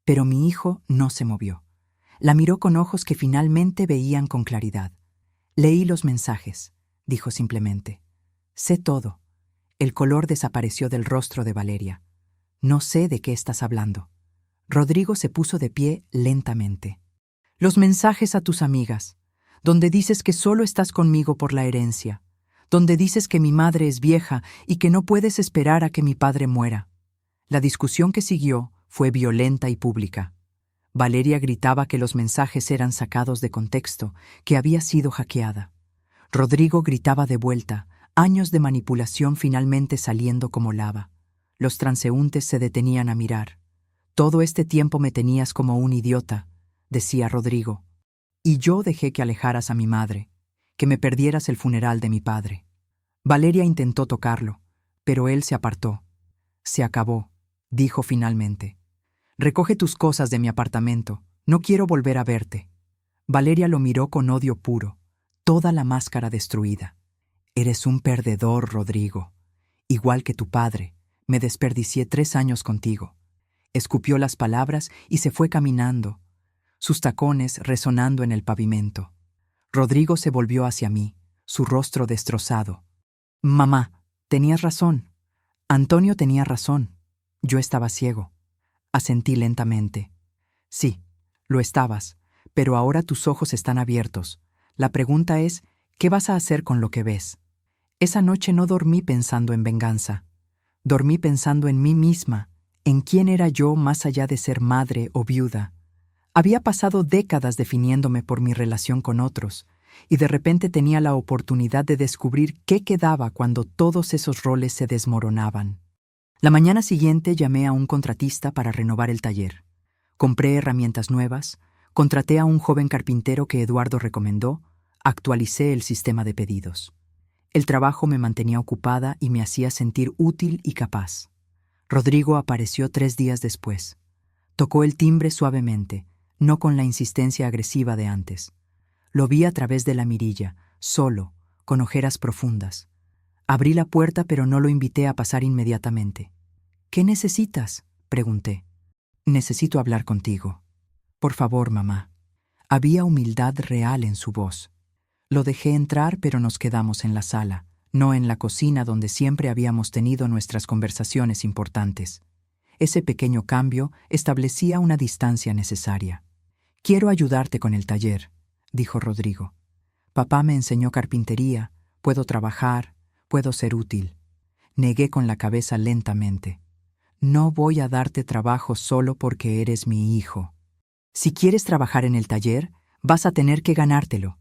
Speaker 1: Pero mi hijo no se movió. La miró con ojos que finalmente veían con claridad. «Leí los mensajes», dijo simplemente. «Sé todo». El color desapareció del rostro de Valeria. «No sé de qué estás hablando». Rodrigo se puso de pie lentamente. Los mensajes a tus amigas, donde dices que solo estás conmigo por la herencia, donde dices que mi madre es vieja y que no puedes esperar a que mi padre muera. La discusión que siguió fue violenta y pública. Valeria gritaba que los mensajes eran sacados de contexto, que había sido hackeada. Rodrigo gritaba de vuelta, años de manipulación finalmente saliendo como lava. Los transeúntes se detenían a mirar. Todo este tiempo me tenías como un idiota, decía Rodrigo. Y yo dejé que alejaras a mi madre, que me perdieras el funeral de mi padre. Valeria intentó tocarlo, pero él se apartó. Se acabó, dijo finalmente. Recoge tus cosas de mi apartamento, no quiero volver a verte. Valeria lo miró con odio puro, toda la máscara destruida. Eres un perdedor, Rodrigo. Igual que tu padre, me desperdicié 3 años contigo. Escupió las palabras y se fue caminando, sus tacones resonando en el pavimento. Rodrigo se volvió hacia mí, su rostro destrozado. Mamá, tenías razón. Antonio tenía razón. Yo estaba ciego. Asentí lentamente. Sí, lo estabas, pero ahora tus ojos están abiertos. La pregunta es, ¿qué vas a hacer con lo que ves? Esa noche no dormí pensando en venganza. Dormí pensando en mí misma, en quién era yo más allá de ser madre o viuda. Había pasado décadas definiéndome por mi relación con otros, y de repente tenía la oportunidad de descubrir qué quedaba cuando todos esos roles se desmoronaban. La mañana siguiente llamé a un contratista para renovar el taller. Compré herramientas nuevas, contraté a un joven carpintero que Eduardo recomendó, actualicé el sistema de pedidos. El trabajo me mantenía ocupada y me hacía sentir útil y capaz. Rodrigo apareció 3 días después. Tocó el timbre suavemente, no con la insistencia agresiva de antes. Lo vi a través de la mirilla, solo, con ojeras profundas. Abrí la puerta, pero no lo invité a pasar inmediatamente. ¿Qué necesitas?, pregunté. Necesito hablar contigo. Por favor, mamá. Había humildad real en su voz. Lo dejé entrar, pero nos quedamos en la sala, no en la cocina donde siempre habíamos tenido nuestras conversaciones importantes. Ese pequeño cambio establecía una distancia necesaria. Quiero ayudarte con el taller, dijo Rodrigo. Papá me enseñó carpintería, puedo trabajar, puedo ser útil. Negué con la cabeza lentamente. No voy a darte trabajo solo porque eres mi hijo. Si quieres trabajar en el taller, vas a tener que ganártelo.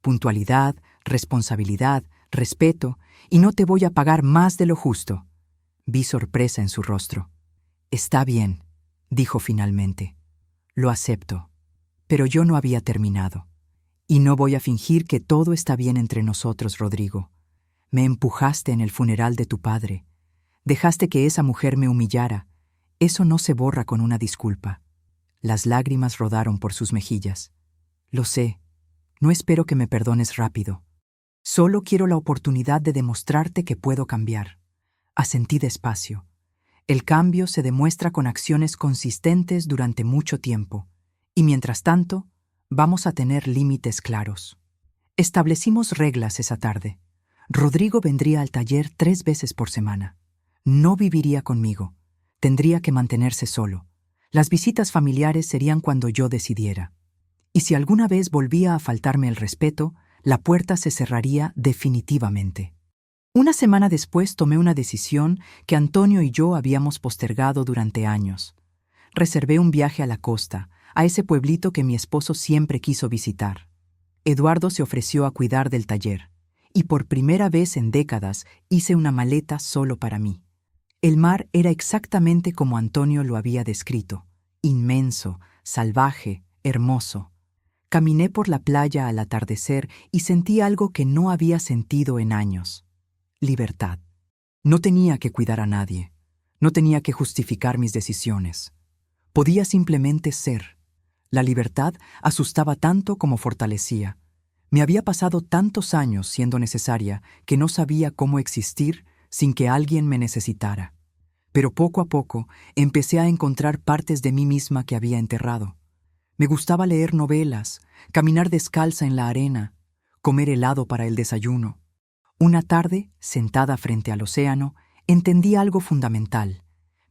Speaker 1: Puntualidad, responsabilidad, respeto, y no te voy a pagar más de lo justo. Vi sorpresa en su rostro. Está bien, dijo finalmente. Lo acepto. Pero yo no había terminado. Y no voy a fingir que todo está bien entre nosotros, Rodrigo. Me empujaste en el funeral de tu padre. Dejaste que esa mujer me humillara. Eso no se borra con una disculpa. Las lágrimas rodaron por sus mejillas. Lo sé. No espero que me perdones rápido. Solo quiero la oportunidad de demostrarte que puedo cambiar. Asentí despacio. El cambio se demuestra con acciones consistentes durante mucho tiempo. Y mientras tanto, vamos a tener límites claros. Establecimos reglas esa tarde. Rodrigo vendría al taller 3 veces por semana. No viviría conmigo. Tendría que mantenerse solo. Las visitas familiares serían cuando yo decidiera. Y si alguna vez volvía a faltarme el respeto, la puerta se cerraría definitivamente. Una semana después tomé una decisión que Antonio y yo habíamos postergado durante años. Reservé un viaje a la costa, a ese pueblito que mi esposo siempre quiso visitar. Eduardo se ofreció a cuidar del taller, y por primera vez en décadas hice una maleta solo para mí. El mar era exactamente como Antonio lo había descrito, inmenso, salvaje, hermoso. Caminé por la playa al atardecer y sentí algo que no había sentido en años. Libertad. No tenía que cuidar a nadie. No tenía que justificar mis decisiones. Podía simplemente ser. La libertad asustaba tanto como fortalecía. Me había pasado tantos años siendo necesaria que no sabía cómo existir sin que alguien me necesitara. Pero poco a poco empecé a encontrar partes de mí misma que había enterrado. Me gustaba leer novelas, caminar descalza en la arena, comer helado para el desayuno. Una tarde, sentada frente al océano, entendí algo fundamental.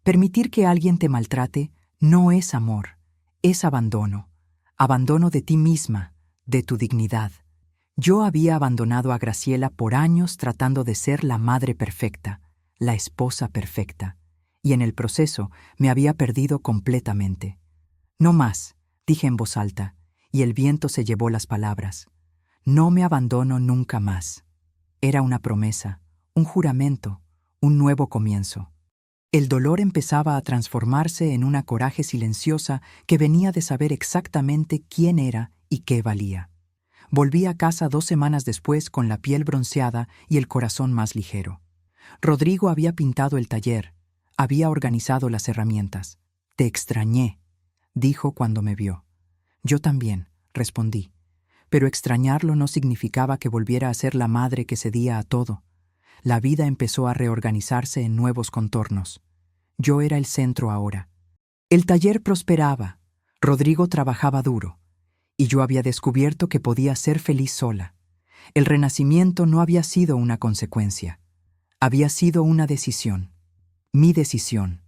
Speaker 1: Permitir que alguien te maltrate no es amor, es abandono. Abandono de ti misma, de tu dignidad. Yo había abandonado a Graciela por años tratando de ser la madre perfecta, la esposa perfecta, y en el proceso me había perdido completamente. No más, dije en voz alta, y el viento se llevó las palabras. No me abandono nunca más. Era una promesa, un juramento, un nuevo comienzo. El dolor empezaba a transformarse en una coraje silenciosa que venía de saber exactamente quién era y qué valía. Volví a casa 2 semanas después con la piel bronceada y el corazón más ligero. Rodrigo había pintado el taller, había organizado las herramientas. «Te extrañé», dijo cuando me vio. «Yo también», respondí. Pero extrañarlo no significaba que volviera a ser la madre que cedía a todo. La vida empezó a reorganizarse en nuevos contornos. Yo era el centro ahora. El taller prosperaba, Rodrigo trabajaba duro, y yo había descubierto que podía ser feliz sola. El renacimiento no había sido una consecuencia, había sido una decisión. Mi decisión.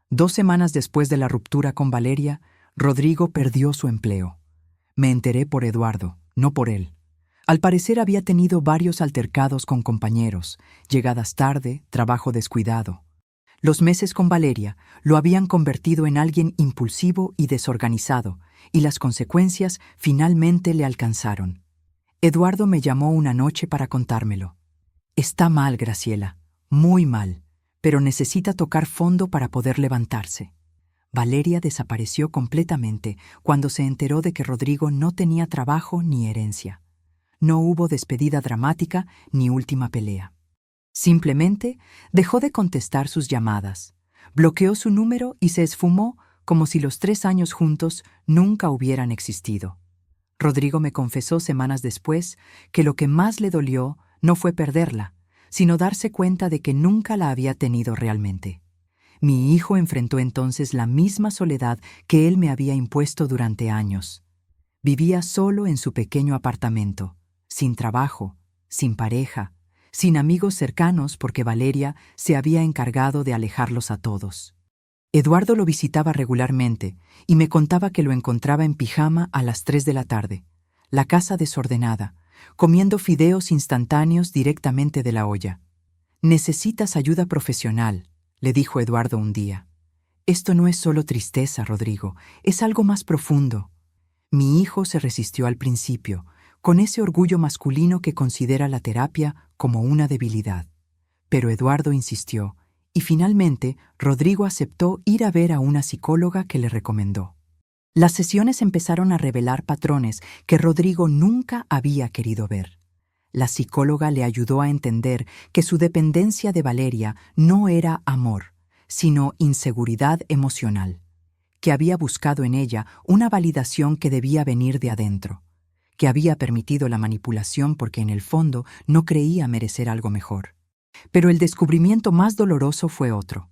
Speaker 1: 2 semanas después de la ruptura con Valeria, Rodrigo perdió su empleo. Me enteré por Eduardo, no por él. Al parecer había tenido varios altercados con compañeros, llegadas tarde, trabajo descuidado. Los meses con Valeria lo habían convertido en alguien impulsivo y desorganizado, y las consecuencias finalmente le alcanzaron. Eduardo me llamó una noche para contármelo. «Está mal, Graciela, muy mal, pero necesita tocar fondo para poder levantarse». Valeria desapareció completamente cuando se enteró de que Rodrigo no tenía trabajo ni herencia. No hubo despedida dramática ni última pelea. Simplemente dejó de contestar sus llamadas, bloqueó su número y se esfumó como si los 3 años juntos nunca hubieran existido. Rodrigo me confesó semanas después que lo que más le dolió no fue perderla, sino darse cuenta de que nunca la había tenido realmente. Mi hijo enfrentó entonces la misma soledad que él me había impuesto durante años. Vivía solo en su pequeño apartamento, sin trabajo, sin pareja, sin amigos cercanos porque Valeria se había encargado de alejarlos a todos. Eduardo lo visitaba regularmente y me contaba que lo encontraba en pijama a las 3 de la tarde, la casa desordenada, comiendo fideos instantáneos directamente de la olla. «Necesitas ayuda profesional», le dijo Eduardo un día. «Esto no es solo tristeza, Rodrigo, es algo más profundo». Mi hijo se resistió al principio, con ese orgullo masculino que considera la terapia como una debilidad. Pero Eduardo insistió, y finalmente Rodrigo aceptó ir a ver a una psicóloga que le recomendó. Las sesiones empezaron a revelar patrones que Rodrigo nunca había querido ver. La psicóloga le ayudó a entender que su dependencia de Valeria no era amor, sino inseguridad emocional, que había buscado en ella una validación que debía venir de adentro, que había permitido la manipulación porque en el fondo no creía merecer algo mejor. Pero el descubrimiento más doloroso fue otro.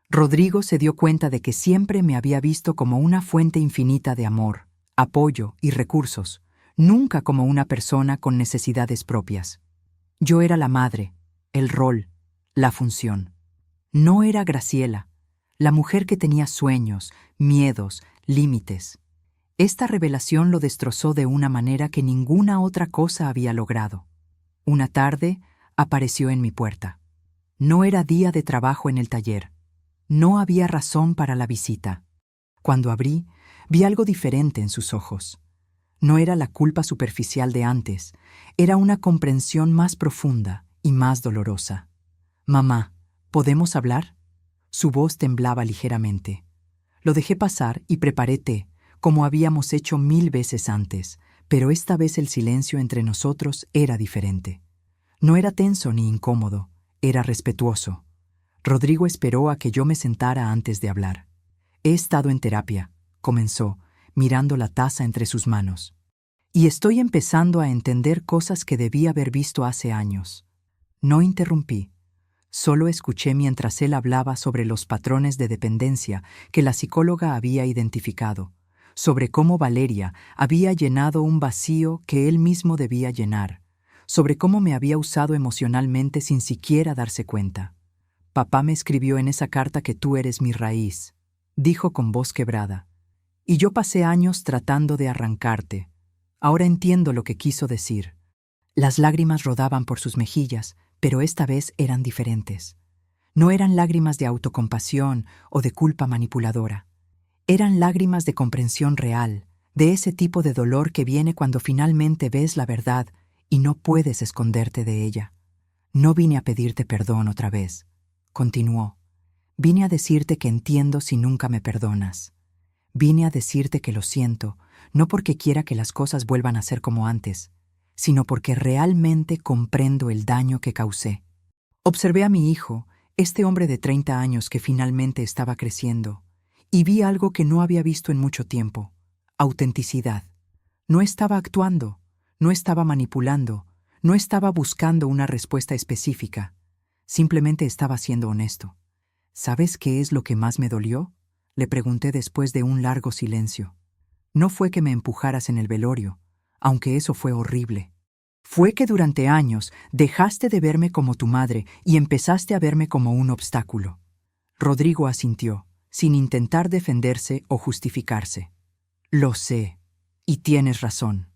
Speaker 1: Rodrigo se dio cuenta de que siempre me había visto como una fuente infinita de amor, apoyo y recursos, nunca como una persona con necesidades propias. Yo era la madre, el rol, la función. No era Graciela, la mujer que tenía sueños, miedos, límites. Esta revelación lo destrozó de una manera que ninguna otra cosa había logrado. Una tarde apareció en mi puerta. No era día de trabajo en el taller. No había razón para la visita. Cuando abrí, vi algo diferente en sus ojos. No era la culpa superficial de antes, era una comprensión más profunda y más dolorosa. «Mamá, ¿podemos hablar?». Su voz temblaba ligeramente. Lo dejé pasar y preparé té, como habíamos hecho 1000 veces antes, pero esta vez el silencio entre nosotros era diferente. No era tenso ni incómodo, era respetuoso. Rodrigo esperó a que yo me sentara antes de hablar. «He estado en terapia», comenzó, mirando la taza entre sus manos. «Y estoy empezando a entender cosas que debí haber visto hace años». No interrumpí. Solo escuché mientras él hablaba sobre los patrones de dependencia que la psicóloga había identificado, sobre cómo Valeria había llenado un vacío que él mismo debía llenar, sobre cómo me había usado emocionalmente sin siquiera darse cuenta. «Papá me escribió en esa carta que tú eres mi raíz», dijo con voz quebrada. Y yo pasé años tratando de arrancarte. Ahora entiendo lo que quiso decir. Las lágrimas rodaban por sus mejillas, pero esta vez eran diferentes. No eran lágrimas de autocompasión o de culpa manipuladora. Eran lágrimas de comprensión real, de ese tipo de dolor que viene cuando finalmente ves la verdad y no puedes esconderte de ella. No vine a pedirte perdón otra vez, continuó. Vine a decirte que entiendo si nunca me perdonas. Vine a decirte que lo siento, no porque quiera que las cosas vuelvan a ser como antes, sino porque realmente comprendo el daño que causé. Observé a mi hijo, este hombre de 30 años que finalmente estaba creciendo, y vi algo que no había visto en mucho tiempo: autenticidad. No estaba actuando, no estaba manipulando, no estaba buscando una respuesta específica. Simplemente estaba siendo honesto. ¿Sabes qué es lo que más me dolió?, le pregunté después de un largo silencio. No fue que me empujaras en el velorio, aunque eso fue horrible. Fue que durante años dejaste de verme como tu madre y empezaste a verme como un obstáculo. Rodrigo asintió, sin intentar defenderse o justificarse. Lo sé, y tienes razón.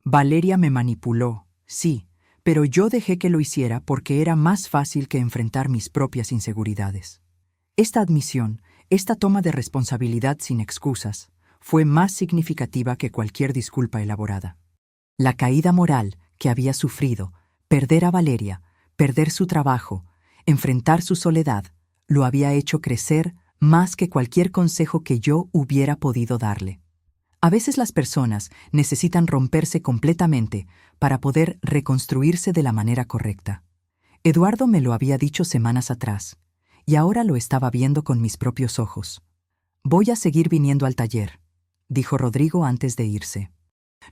Speaker 1: Valeria me manipuló, sí, pero yo dejé que lo hiciera porque era más fácil que enfrentar mis propias inseguridades. Esta admisión, esta toma de responsabilidad sin excusas, fue más significativa que cualquier disculpa elaborada. La caída moral que había sufrido, perder a Valeria, perder su trabajo, enfrentar su soledad, lo había hecho crecer más que cualquier consejo que yo hubiera podido darle. A veces las personas necesitan romperse completamente para poder reconstruirse de la manera correcta. Eduardo me lo había dicho semanas atrás, y ahora lo estaba viendo con mis propios ojos. Voy a seguir viniendo al taller, dijo Rodrigo antes de irse.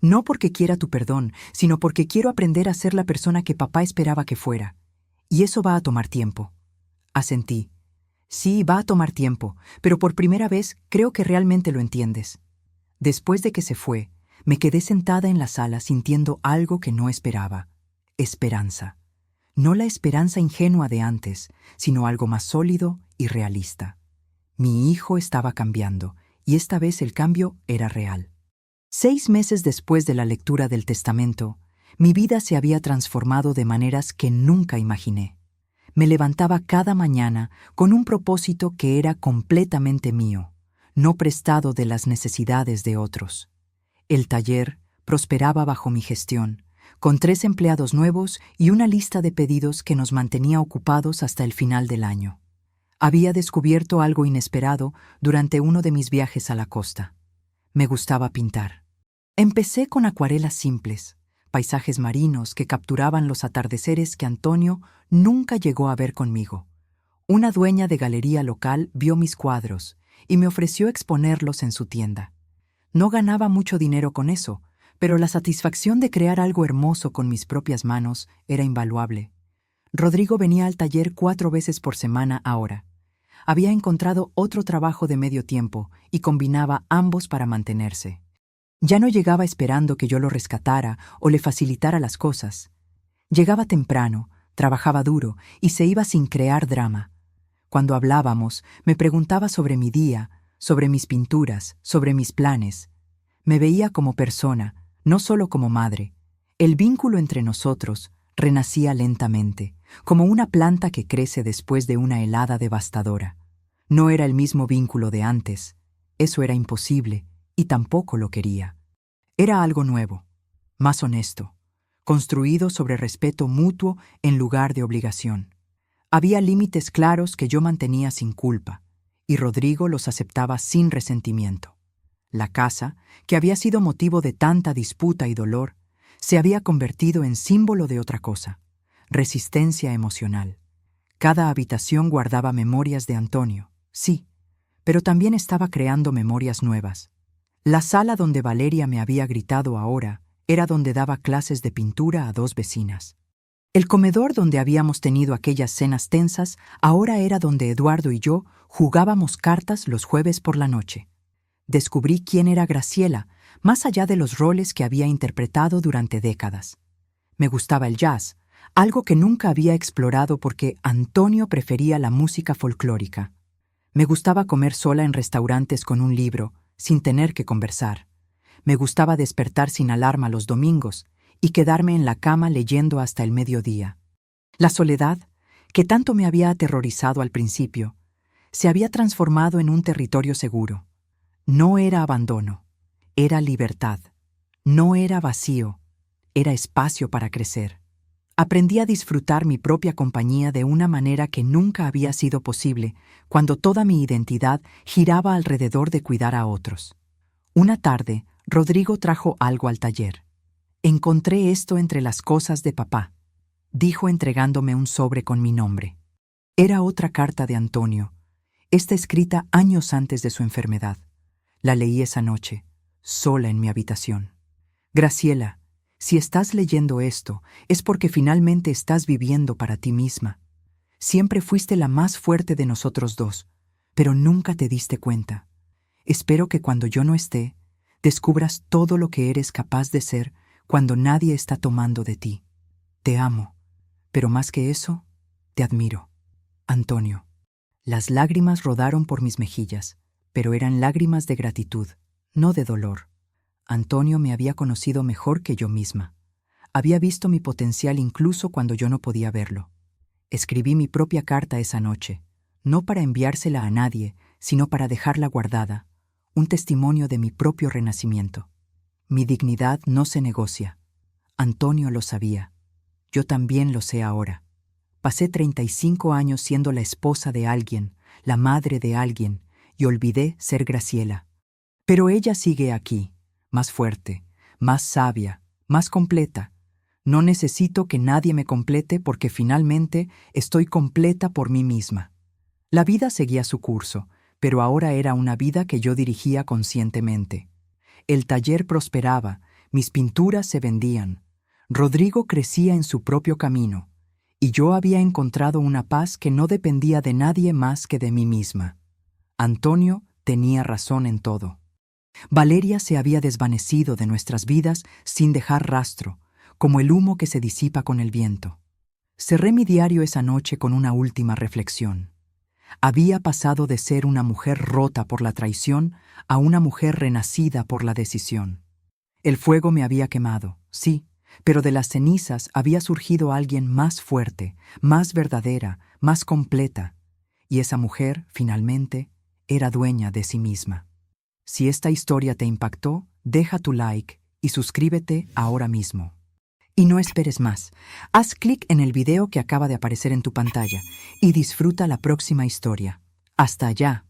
Speaker 1: No porque quiera tu perdón, sino porque quiero aprender a ser la persona que papá esperaba que fuera. Y eso va a tomar tiempo. Asentí. Sí, va a tomar tiempo, pero por primera vez creo que realmente lo entiendes. Después de que se fue, me quedé sentada en la sala sintiendo algo que no esperaba: esperanza. No la esperanza ingenua de antes, sino algo más sólido y realista. Mi hijo estaba cambiando, y esta vez el cambio era real. 6 meses después de la lectura del testamento, mi vida se había transformado de maneras que nunca imaginé. Me levantaba cada mañana con un propósito que era completamente mío, no prestado de las necesidades de otros. El taller prosperaba bajo mi gestión, con 3 empleados nuevos y una lista de pedidos que nos mantenía ocupados hasta el final del año. Había descubierto algo inesperado durante uno de mis viajes a la costa. Me gustaba pintar. Empecé con acuarelas simples, paisajes marinos que capturaban los atardeceres que Antonio nunca llegó a ver conmigo. Una dueña de galería local vio mis cuadros y me ofreció exponerlos en su tienda. No ganaba mucho dinero con eso, pero la satisfacción de crear algo hermoso con mis propias manos era invaluable. Rodrigo venía al taller 4 veces por semana ahora. Había encontrado otro trabajo de medio tiempo y combinaba ambos para mantenerse. Ya no llegaba esperando que yo lo rescatara o le facilitara las cosas. Llegaba temprano, trabajaba duro y se iba sin crear drama. Cuando hablábamos, me preguntaba sobre mi día, sobre mis pinturas, sobre mis planes. Me veía como persona, no solo como madre. El vínculo entre nosotros renacía lentamente, como una planta que crece después de una helada devastadora. No era el mismo vínculo de antes. Eso era imposible, y tampoco lo quería. Era algo nuevo, más honesto, construido sobre respeto mutuo en lugar de obligación. Había límites claros que yo mantenía sin culpa, y Rodrigo los aceptaba sin resentimiento. La casa, que había sido motivo de tanta disputa y dolor, se había convertido en símbolo de otra cosa: resistencia emocional. Cada habitación guardaba memorias de Antonio, sí, pero también estaba creando memorias nuevas. La sala donde Valeria me había gritado ahora era donde daba clases de pintura a 2 vecinas. El comedor donde habíamos tenido aquellas cenas tensas ahora era donde Eduardo y yo jugábamos cartas los jueves por la noche. Descubrí quién era Graciela, más allá de los roles que había interpretado durante décadas. Me gustaba el jazz, algo que nunca había explorado porque Antonio prefería la música folclórica. Me gustaba comer sola en restaurantes con un libro, sin tener que conversar. Me gustaba despertar sin alarma los domingos y quedarme en la cama leyendo hasta el mediodía. La soledad, que tanto me había aterrorizado al principio, se había transformado en un territorio seguro. No era abandono, era libertad. No era vacío, era espacio para crecer. Aprendí a disfrutar mi propia compañía de una manera que nunca había sido posible cuando toda mi identidad giraba alrededor de cuidar a otros. Una tarde, Rodrigo trajo algo al taller. «Encontré esto entre las cosas de papá», dijo entregándome un sobre con mi nombre. Era otra carta de Antonio, esta escrita años antes de su enfermedad. La leí esa noche, sola en mi habitación. «Graciela, si estás leyendo esto, es porque finalmente estás viviendo para ti misma. Siempre fuiste la más fuerte de nosotros dos, pero nunca te diste cuenta. Espero que cuando yo no esté, descubras todo lo que eres capaz de ser cuando nadie está tomando de ti. Te amo, pero más que eso, te admiro. Antonio». Las lágrimas rodaron por mis mejillas, pero eran lágrimas de gratitud, no de dolor. Antonio me había conocido mejor que yo misma. Había visto mi potencial incluso cuando yo no podía verlo. Escribí mi propia carta esa noche, no para enviársela a nadie, sino para dejarla guardada, un testimonio de mi propio renacimiento. Mi dignidad no se negocia. Antonio lo sabía. Yo también lo sé ahora. Pasé 35 años siendo la esposa de alguien, la madre de alguien, y olvidé ser Graciela. Pero ella sigue aquí, más fuerte, más sabia, más completa. No necesito que nadie me complete porque finalmente estoy completa por mí misma. La vida seguía su curso, pero ahora era una vida que yo dirigía conscientemente. El taller prosperaba, mis pinturas se vendían. Rodrigo crecía en su propio camino, y yo había encontrado una paz que no dependía de nadie más que de mí misma. Antonio tenía razón en todo. Valeria se había desvanecido de nuestras vidas sin dejar rastro, como el humo que se disipa con el viento. Cerré mi diario esa noche con una última reflexión. Había pasado de ser una mujer rota por la traición a una mujer renacida por la decisión. El fuego me había quemado, sí, pero de las cenizas había surgido alguien más fuerte, más verdadera, más completa, y esa mujer, finalmente, era dueña de sí misma. Si esta historia te impactó, deja tu like y suscríbete ahora mismo. Y no esperes más. Haz clic en el video que acaba de aparecer en tu pantalla y disfruta la próxima historia. ¡Hasta allá!